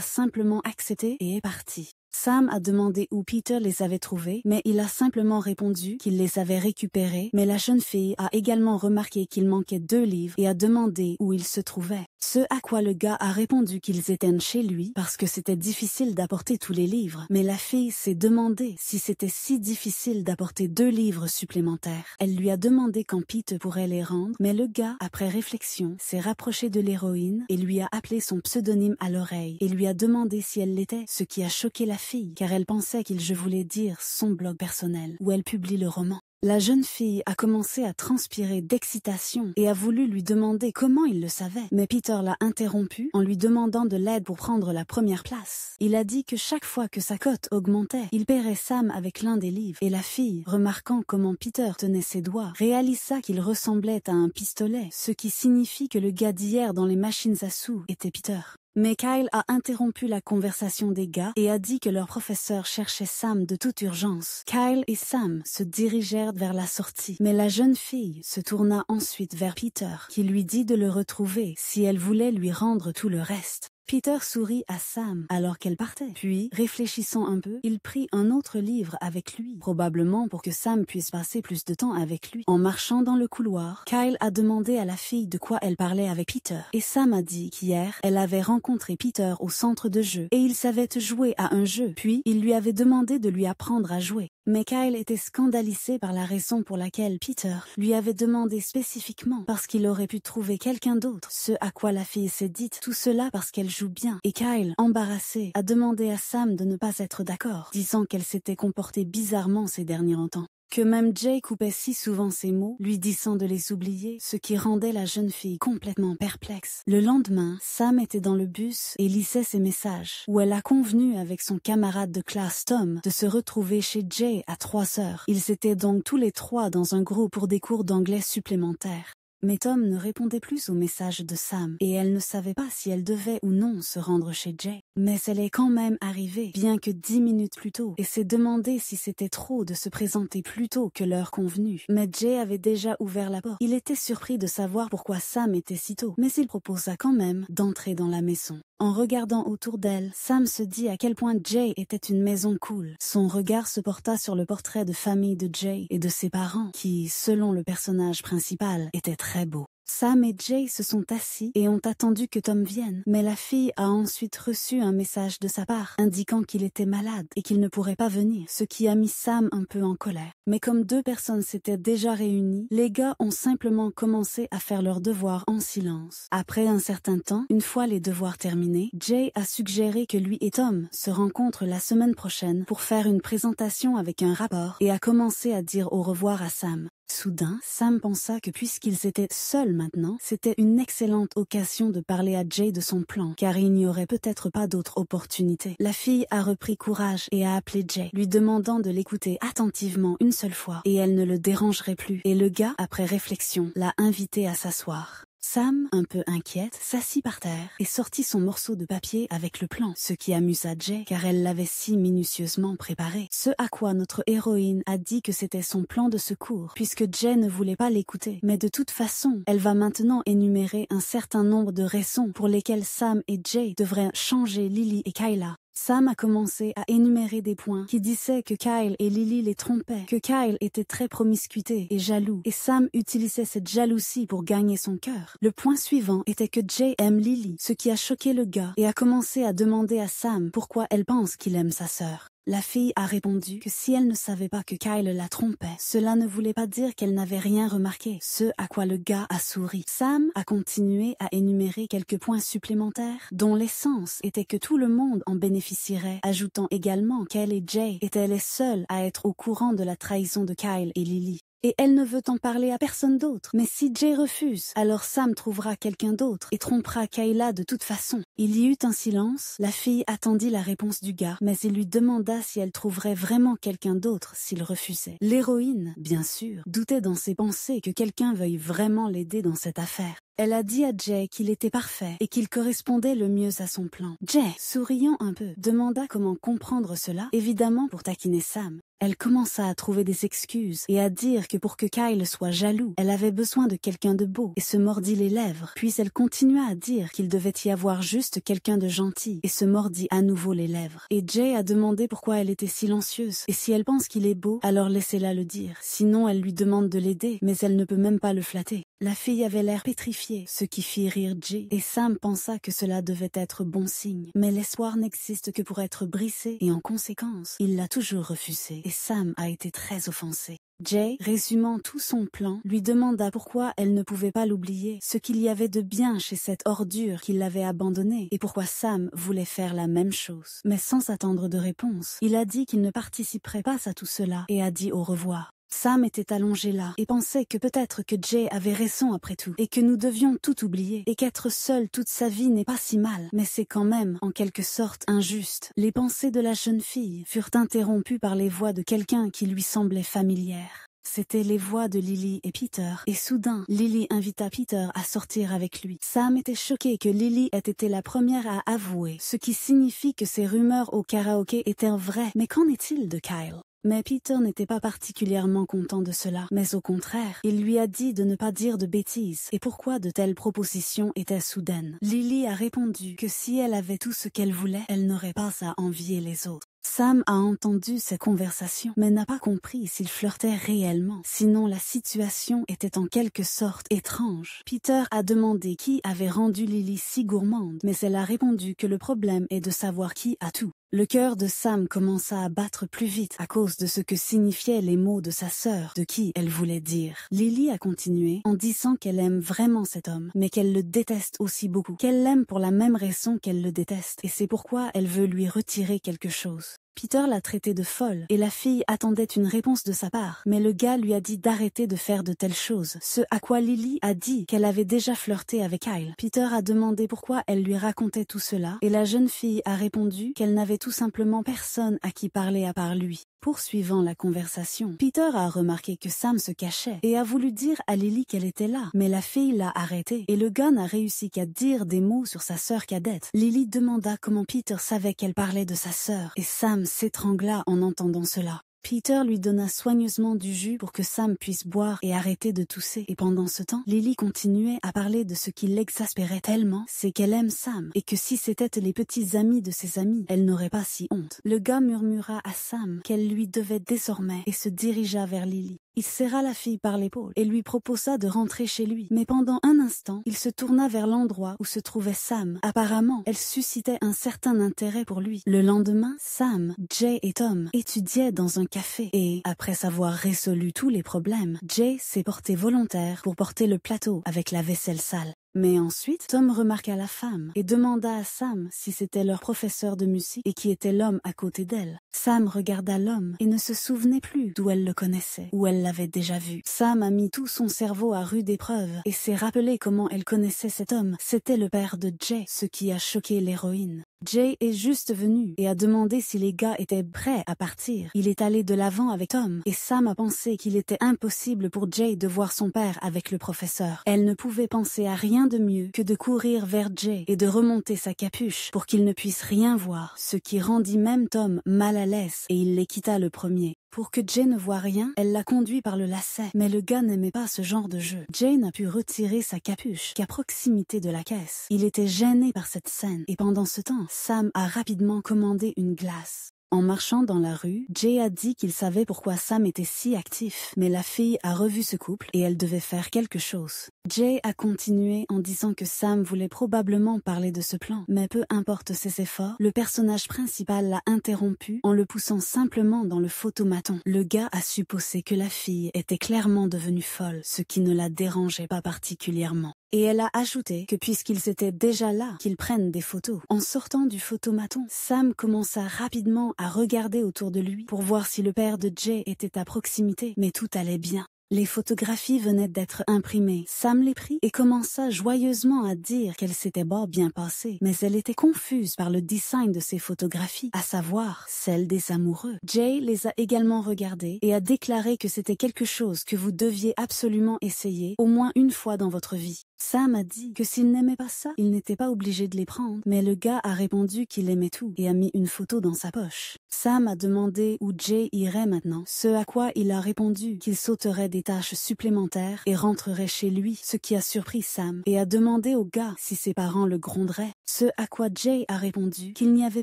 simplement accepté et est parti. Sam a demandé où Peter les avait trouvés, mais il a simplement répondu qu'il les avait récupérés, mais la jeune fille a également remarqué qu'il manquait 2 livres et a demandé où ils se trouvaient. Ce à quoi le gars a répondu qu'ils étaient chez lui parce que c'était difficile d'apporter tous les livres, mais la fille s'est demandé si c'était si difficile d'apporter 2 livres supplémentaires. Elle lui a demandé quand Pete pourrait les rendre, mais le gars, après réflexion, s'est rapproché de l'héroïne et lui a appelé son pseudonyme à l'oreille et lui a demandé si elle l'était, ce qui a choqué la fille, car elle pensait qu'il voulait dire son blog personnel, où elle publie le roman. La jeune fille a commencé à transpirer d'excitation et a voulu lui demander comment il le savait, mais Peter l'a interrompu en lui demandant de l'aide pour prendre la première place. Il a dit que chaque fois que sa cote augmentait, il paierait Sam avec l'un des livres, et la fille, remarquant comment Peter tenait ses doigts, réalisa qu'il ressemblait à un pistolet, ce qui signifie que le gars d'hier dans les machines à sous était Peter. Mais Kyle a interrompu la conversation des gars et a dit que leur professeur cherchait Sam de toute urgence. Kyle et Sam se dirigèrent vers la sortie, mais la jeune fille se tourna ensuite vers Peter, qui lui dit de le retrouver si elle voulait lui rendre tout le reste. Peter sourit à Sam alors qu'elle partait. Puis, réfléchissant un peu, il prit un autre livre avec lui, probablement pour que Sam puisse passer plus de temps avec lui. En marchant dans le couloir, Kyle a demandé à la fille de quoi elle parlait avec Peter. Et Sam a dit qu'hier, elle avait rencontré Peter au centre de jeu et il savait jouer à un jeu. Puis, il lui avait demandé de lui apprendre à jouer. Mais Kyle était scandalisé par la raison pour laquelle Peter lui avait demandé spécifiquement, parce qu'il aurait pu trouver quelqu'un d'autre, ce à quoi la fille s'est dit tout cela parce qu'elle joue bien. Et Kyle, embarrassé, a demandé à Sam de ne pas être d'accord, disant qu'elle s'était comportée bizarrement ces derniers temps. Que même Jay coupait si souvent ses mots, lui disant de les oublier, ce qui rendait la jeune fille complètement perplexe. Le lendemain, Sam était dans le bus et lisait ses messages, où elle a convenu avec son camarade de classe Tom de se retrouver chez Jay à 3 heures. Ils étaient donc tous les 3 dans un groupe pour des cours d'anglais supplémentaires. Mais Tom ne répondait plus aux messages de Sam, et elle ne savait pas si elle devait ou non se rendre chez Jay. Mais elle est quand même arrivée, bien que 10 minutes plus tôt, et s'est demandé si c'était trop de se présenter plus tôt que l'heure convenue. Mais Jay avait déjà ouvert la porte. Il était surpris de savoir pourquoi Sam était si tôt, mais il proposa quand même d'entrer dans la maison. En regardant autour d'elle, Sam se dit à quel point Jay était une maison cool. Son regard se porta sur le portrait de famille de Jay et de ses parents, qui, selon le personnage principal, était très beau. Sam et Jay se sont assis et ont attendu que Tom vienne, mais la fille a ensuite reçu un message de sa part, indiquant qu'il était malade et qu'il ne pourrait pas venir, ce qui a mis Sam un peu en colère. Mais comme 2 personnes s'étaient déjà réunies, les gars ont simplement commencé à faire leurs devoirs en silence. Après un certain temps, une fois les devoirs terminés, Jay a suggéré que lui et Tom se rencontrent la semaine prochaine pour faire une présentation avec un rapport et a commencé à dire au revoir à Sam. Soudain, Sam pensa que puisqu'ils étaient seuls maintenant, c'était une excellente occasion de parler à Jay de son plan, car il n'y aurait peut-être pas d'autre opportunité. La fille a repris courage et a appelé Jay, lui demandant de l'écouter attentivement une seule fois, et elle ne le dérangerait plus. Et le gars, après réflexion, l'a invité à s'asseoir. Sam, un peu inquiète, s'assit par terre et sortit son morceau de papier avec le plan, ce qui amusa Jay car elle l'avait si minutieusement préparé. Ce à quoi notre héroïne a dit que c'était son plan de secours, puisque Jay ne voulait pas l'écouter. Mais de toute façon, elle va maintenant énumérer un certain nombre de raisons pour lesquelles Sam et Jay devraient changer Lily et Kyla. Sam a commencé à énumérer des points qui disaient que Kyle et Lily les trompaient, que Kyle était très promiscuité et jaloux, et Sam utilisait cette jalousie pour gagner son cœur. Le point suivant était que Jay aime Lily, ce qui a choqué le gars, et a commencé à demander à Sam pourquoi elle pense qu'il aime sa sœur. La fille a répondu que si elle ne savait pas que Kyle la trompait, cela ne voulait pas dire qu'elle n'avait rien remarqué, ce à quoi le gars a souri. Sam a continué à énumérer quelques points supplémentaires, dont l'essence était que tout le monde en bénéficierait, ajoutant également qu'elle et Jay étaient les seuls à être au courant de la trahison de Kyle et Lily. Et elle ne veut en parler à personne d'autre. Mais si Jay refuse, alors Sam trouvera quelqu'un d'autre et trompera Kyla de toute façon. Il y eut un silence, la fille attendit la réponse du gars, mais il lui demanda si elle trouverait vraiment quelqu'un d'autre s'il refusait. L'héroïne, bien sûr, doutait dans ses pensées que quelqu'un veuille vraiment l'aider dans cette affaire. Elle a dit à Jay qu'il était parfait et qu'il correspondait le mieux à son plan. Jay, souriant un peu, demanda comment comprendre cela, évidemment pour taquiner Sam. Elle commença à trouver des excuses et à dire que pour que Kyle soit jaloux, elle avait besoin de quelqu'un de beau et se mordit les lèvres. Puis elle continua à dire qu'il devait y avoir juste quelqu'un de gentil et se mordit à nouveau les lèvres. Et Jay a demandé pourquoi elle était silencieuse. Et si elle pense qu'il est beau, alors laissez-la le dire. Sinon elle lui demande de l'aider, mais elle ne peut même pas le flatter. La fille avait l'air pétrifiée, ce qui fit rire Jay, et Sam pensa que cela devait être bon signe. Mais l'espoir n'existe que pour être brisé, et en conséquence, il l'a toujours refusé, et Sam a été très offensé. Jay, résumant tout son plan, lui demanda pourquoi elle ne pouvait pas l'oublier, ce qu'il y avait de bien chez cette ordure qui l'avait abandonnée, et pourquoi Sam voulait faire la même chose. Mais sans attendre de réponse, il a dit qu'il ne participerait pas à tout cela, et a dit au revoir. Sam était allongé là et pensait que peut-être que Jay avait raison après tout et que nous devions tout oublier et qu'être seul toute sa vie n'est pas si mal, mais c'est quand même en quelque sorte injuste. Les pensées de la jeune fille furent interrompues par les voix de quelqu'un qui lui semblait familière. C'étaient les voix de Lily et Peter, et soudain, Lily invita Peter à sortir avec lui. Sam était choqué que Lily ait été la première à avouer, ce qui signifie que ces rumeurs au karaoké étaient vraies. Mais qu'en est-il de Kyle ? Mais Peter n'était pas particulièrement content de cela, mais au contraire, il lui a dit de ne pas dire de bêtises, et pourquoi de telles propositions étaient soudaines. Lily a répondu que si elle avait tout ce qu'elle voulait, elle n'aurait pas à envier les autres. Sam a entendu cette conversation, mais n'a pas compris s'il flirtait réellement, sinon la situation était en quelque sorte étrange. Peter a demandé qui avait rendu Lily si gourmande, mais elle a répondu que le problème est de savoir qui a tout. Le cœur de Sam commença à battre plus vite à cause de ce que signifiaient les mots de sa sœur, de qui elle voulait dire. Lily a continué en disant qu'elle aime vraiment cet homme, mais qu'elle le déteste aussi beaucoup, qu'elle l'aime pour la même raison qu'elle le déteste, et c'est pourquoi elle veut lui retirer quelque chose. Peter l'a traitée de folle, et la fille attendait une réponse de sa part, mais le gars lui a dit d'arrêter de faire de telles choses, ce à quoi Lily a dit qu'elle avait déjà flirté avec Kyle. Peter a demandé pourquoi elle lui racontait tout cela, et la jeune fille a répondu qu'elle n'avait tout simplement personne à qui parler à part lui. Poursuivant la conversation, Peter a remarqué que Sam se cachait et a voulu dire à Lily qu'elle était là, mais la fille l'a arrêté et le gars n'a réussi qu'à dire des mots sur sa sœur cadette. Lily demanda comment Peter savait qu'elle parlait de sa sœur et Sam s'étrangla en entendant cela. Peter lui donna soigneusement du jus pour que Sam puisse boire et arrêter de tousser. Et pendant ce temps, Lily continuait à parler de ce qui l'exaspérait tellement, c'est qu'elle aime Sam, et que si c'étaient les petits amis de ses amis, elle n'aurait pas si honte. Le gars murmura à Sam qu'elle lui devait désormais et se dirigea vers Lily. Il serra la fille par l'épaule et lui proposa de rentrer chez lui. Mais pendant un instant, il se tourna vers l'endroit où se trouvait Sam. Apparemment, elle suscitait un certain intérêt pour lui. Le lendemain, Sam, Jay et Tom étudiaient dans un café et, après avoir résolu tous les problèmes, Jay s'est porté volontaire pour porter le plateau avec la vaisselle sale. Mais ensuite, Tom remarqua la femme et demanda à Sam si c'était leur professeur de musique et qui était l'homme à côté d'elle. Sam regarda l'homme et ne se souvenait plus d'où elle le connaissait, où elle l'avait déjà vu. Sam a mis tout son cerveau à rude épreuve et s'est rappelé comment elle connaissait cet homme. C'était le père de Jay, ce qui a choqué l'héroïne. Jay est juste venu et a demandé si les gars étaient prêts à partir. Il est allé de l'avant avec Tom et Sam a pensé qu'il était impossible pour Jay de voir son père avec le professeur. Elle ne pouvait penser à rien de mieux que de courir vers Jay et de remonter sa capuche pour qu'il ne puisse rien voir, ce qui rendit même Tom mal à l'aise et il les quitta le premier. Pour que Jay ne voie rien, elle l'a conduit par le lacet, mais le gars n'aimait pas ce genre de jeu. Jay n'a pu retirer sa capuche qu'à proximité de la caisse. Il était gêné par cette scène, et pendant ce temps, Sam a rapidement commandé une glace. En marchant dans la rue, Jay a dit qu'il savait pourquoi Sam était si actif, mais la fille a revu ce couple et elle devait faire quelque chose. Jay a continué en disant que Sam voulait probablement parler de ce plan, mais peu importe ses efforts, le personnage principal l'a interrompu en le poussant simplement dans le photomaton. Le gars a supposé que la fille était clairement devenue folle, ce qui ne la dérangeait pas particulièrement. Et elle a ajouté que puisqu'ils étaient déjà là, qu'ils prennent des photos. En sortant du photomaton, Sam commença rapidement à regarder autour de lui pour voir si le père de Jay était à proximité, mais tout allait bien. Les photographies venaient d'être imprimées. Sam les prit et commença joyeusement à dire qu'elle s'était bien passée, mais elle était confuse par le design de ces photographies, à savoir celle des amoureux. Jay les a également regardées et a déclaré que c'était quelque chose que vous deviez absolument essayer au moins une fois dans votre vie. Sam a dit que s'il n'aimait pas ça, il n'était pas obligé de les prendre, mais le gars a répondu qu'il aimait tout et a mis une photo dans sa poche. Sam a demandé où Jay irait maintenant, ce à quoi il a répondu qu'il sauterait des tâches supplémentaires et rentrerait chez lui, ce qui a surpris Sam, et a demandé au gars si ses parents le gronderaient, ce à quoi Jay a répondu qu'il n'y avait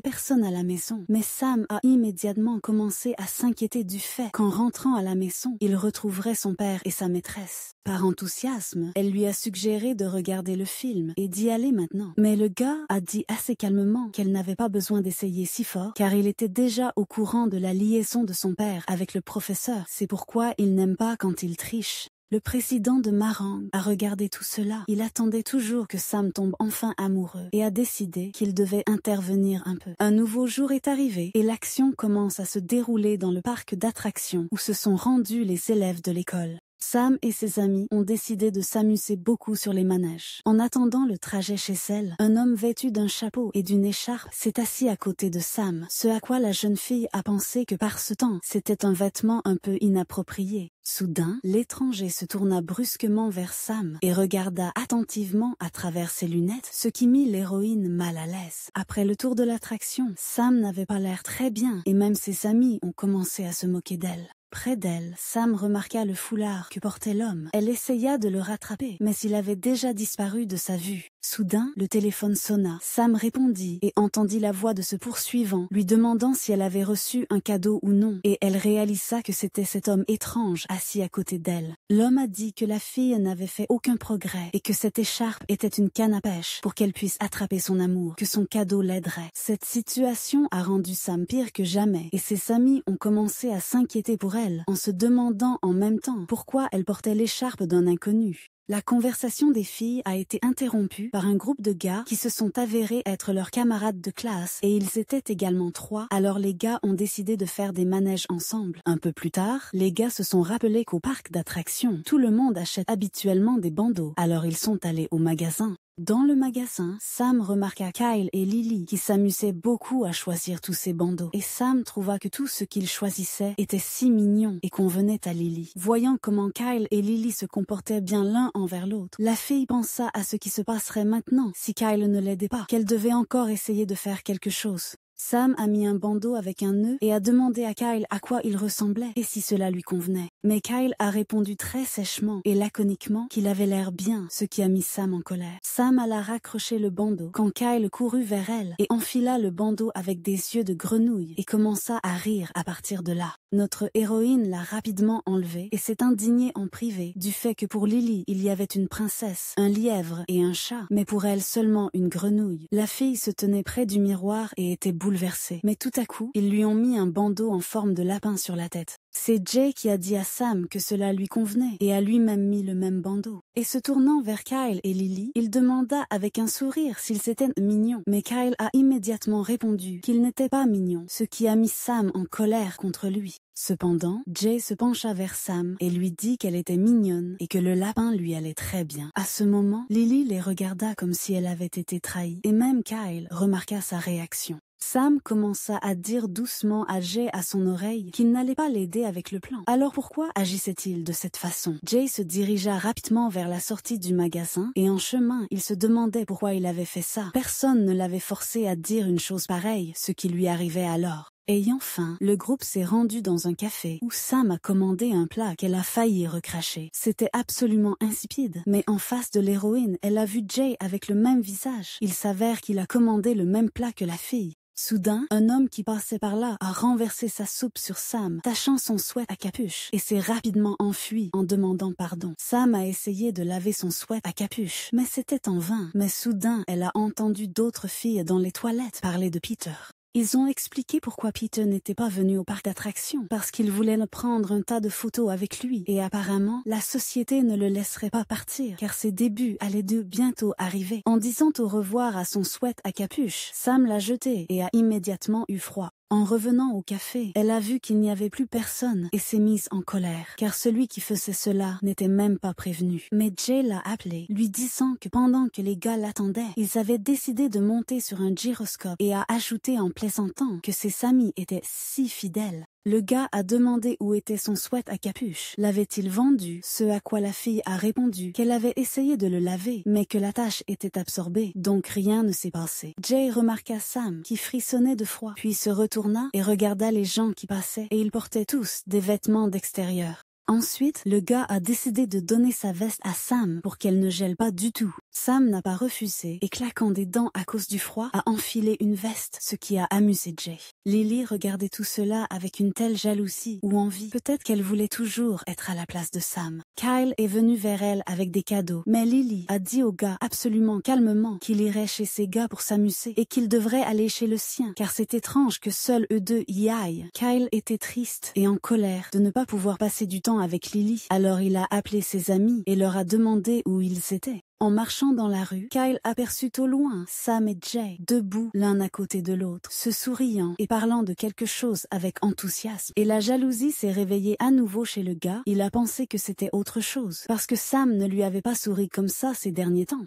personne à la maison, mais Sam a immédiatement commencé à s'inquiéter du fait qu'en rentrant à la maison, il retrouverait son père et sa maîtresse. Par enthousiasme, elle lui a suggéré de regarder le film et d'y aller maintenant. Mais le gars a dit assez calmement qu'elle n'avait pas besoin d'essayer si fort car il était déjà au courant de la liaison de son père avec le professeur. C'est pourquoi il n'aime pas quand il triche. Le président de Marang a regardé tout cela. Il attendait toujours que Sam tombe enfin amoureux et a décidé qu'il devait intervenir un peu. Un nouveau jour est arrivé et l'action commence à se dérouler dans le parc d'attractions où se sont rendus les élèves de l'école. Sam et ses amis ont décidé de s'amuser beaucoup sur les manèges. En attendant le trajet chez elle, un homme vêtu d'un chapeau et d'une écharpe s'est assis à côté de Sam, ce à quoi la jeune fille a pensé que par ce temps, c'était un vêtement un peu inapproprié. Soudain, l'étranger se tourna brusquement vers Sam et regarda attentivement à travers ses lunettes, ce qui mit l'héroïne mal à l'aise. Après le tour de l'attraction, Sam n'avait pas l'air très bien et même ses amis ont commencé à se moquer d'elle. Près d'elle, Sam remarqua le foulard que portait l'homme. Elle essaya de le rattraper, mais il avait déjà disparu de sa vue. Soudain, le téléphone sonna. Sam répondit et entendit la voix de ce poursuivant, lui demandant si elle avait reçu un cadeau ou non, et elle réalisa que c'était cet homme étrange assis à côté d'elle. L'homme a dit que la fille n'avait fait aucun progrès et que cette écharpe était une canne à pêche pour qu'elle puisse attraper son amour, que son cadeau l'aiderait. Cette situation a rendu Sam pire que jamais, et ses amis ont commencé à s'inquiéter pour elle, en se demandant en même temps pourquoi elle portait l'écharpe d'un inconnu. La conversation des filles a été interrompue par un groupe de gars qui se sont avérés être leurs camarades de classe et ils étaient également 3, alors les gars ont décidé de faire des manèges ensemble. Un peu plus tard, les gars se sont rappelés qu'au parc d'attractions, tout le monde achète habituellement des bandeaux, alors ils sont allés au magasin. Dans le magasin, Sam remarqua Kyle et Lily qui s'amusaient beaucoup à choisir tous ces bandeaux. Et Sam trouva que tout ce qu'ils choisissaient était si mignon et convenait à Lily. Voyant comment Kyle et Lily se comportaient bien l'un envers l'autre, la fille pensa à ce qui se passerait maintenant si Kyle ne l'aidait pas, qu'elle devait encore essayer de faire quelque chose. Sam a mis un bandeau avec un nœud et a demandé à Kyle à quoi il ressemblait et si cela lui convenait. Mais Kyle a répondu très sèchement et laconiquement qu'il avait l'air bien, ce qui a mis Sam en colère. Sam alla raccrocher le bandeau quand Kyle courut vers elle et enfila le bandeau avec des yeux de grenouille et commença à rire à partir de là. Notre héroïne l'a rapidement enlevé et s'est indignée en privé du fait que pour Lily, il y avait une princesse, un lièvre et un chat, mais pour elle seulement une grenouille. La fille se tenait près du miroir et était bouleversée. Mais tout à coup, ils lui ont mis un bandeau en forme de lapin sur la tête. C'est Jay qui a dit à Sam que cela lui convenait et a lui-même mis le même bandeau. Et se tournant vers Kyle et Lily, il demanda avec un sourire s'ils étaient mignons. Mais Kyle a immédiatement répondu qu'il n'était pas mignon, ce qui a mis Sam en colère contre lui. Cependant, Jay se pencha vers Sam et lui dit qu'elle était mignonne et que le lapin lui allait très bien. À ce moment, Lily les regarda comme si elle avait été trahie et même Kyle remarqua sa réaction. Sam commença à dire doucement à Jay à son oreille qu'il n'allait pas l'aider avec le plan. Alors pourquoi agissait-il de cette façon? Jay se dirigea rapidement vers la sortie du magasin et en chemin, il se demandait pourquoi il avait fait ça. Personne ne l'avait forcé à dire une chose pareille, ce qui lui arrivait alors. Ayant faim, le groupe s'est rendu dans un café où Sam a commandé un plat qu'elle a failli recracher. C'était absolument insipide, mais en face de l'héroïne, elle a vu Jay avec le même visage. Il s'avère qu'il a commandé le même plat que la fille. Soudain, un homme qui passait par là a renversé sa soupe sur Sam, tachant son sweat à capuche, et s'est rapidement enfui en demandant pardon. Sam a essayé de laver son sweat à capuche, mais c'était en vain. Mais soudain, elle a entendu d'autres filles dans les toilettes parler de Peter. Ils ont expliqué pourquoi Peter n'était pas venu au parc d'attractions, parce qu'il voulait prendre un tas de photos avec lui, et apparemment, la société ne le laisserait pas partir, car ses débuts allaient bientôt arriver. En disant au revoir à son sweat à capuche, Sam l'a jeté et a immédiatement eu froid. En revenant au café, elle a vu qu'il n'y avait plus personne et s'est mise en colère, car celui qui faisait cela n'était même pas prévenu. Mais Jay l'a appelé, lui disant que pendant que les gars l'attendaient, ils avaient décidé de monter sur un gyroscope et a ajouté en plaisantant que ses amis étaient si fidèles. Le gars a demandé où était son sweat à capuche. L'avait-il vendu? Ce à quoi la fille a répondu qu'elle avait essayé de le laver, mais que la tache était absorbée, donc rien ne s'est passé. Jay remarqua Sam, qui frissonnait de froid, puis se retourna et regarda les gens qui passaient, et ils portaient tous des vêtements d'extérieur. Ensuite, le gars a décidé de donner sa veste à Sam pour qu'elle ne gèle pas du tout. Sam n'a pas refusé et claquant des dents à cause du froid, a enfilé une veste, ce qui a amusé Jay. Lily regardait tout cela avec une telle jalousie ou envie. Peut-être qu'elle voulait toujours être à la place de Sam. Kyle est venu vers elle avec des cadeaux, mais Lily a dit au gars absolument calmement qu'il irait chez ses gars pour s'amuser et qu'il devrait aller chez le sien, car c'est étrange que seuls eux deux y aillent. Kyle était triste et en colère de ne pas pouvoir passer du temps avec Lily, alors il a appelé ses amis et leur a demandé où ils étaient. En marchant dans la rue, Kyle aperçut au loin Sam et Jay, debout l'un à côté de l'autre, se souriant et parlant de quelque chose avec enthousiasme. Et la jalousie s'est réveillée à nouveau chez le gars. Il a pensé que c'était autre chose, parce que Sam ne lui avait pas souri comme ça ces derniers temps.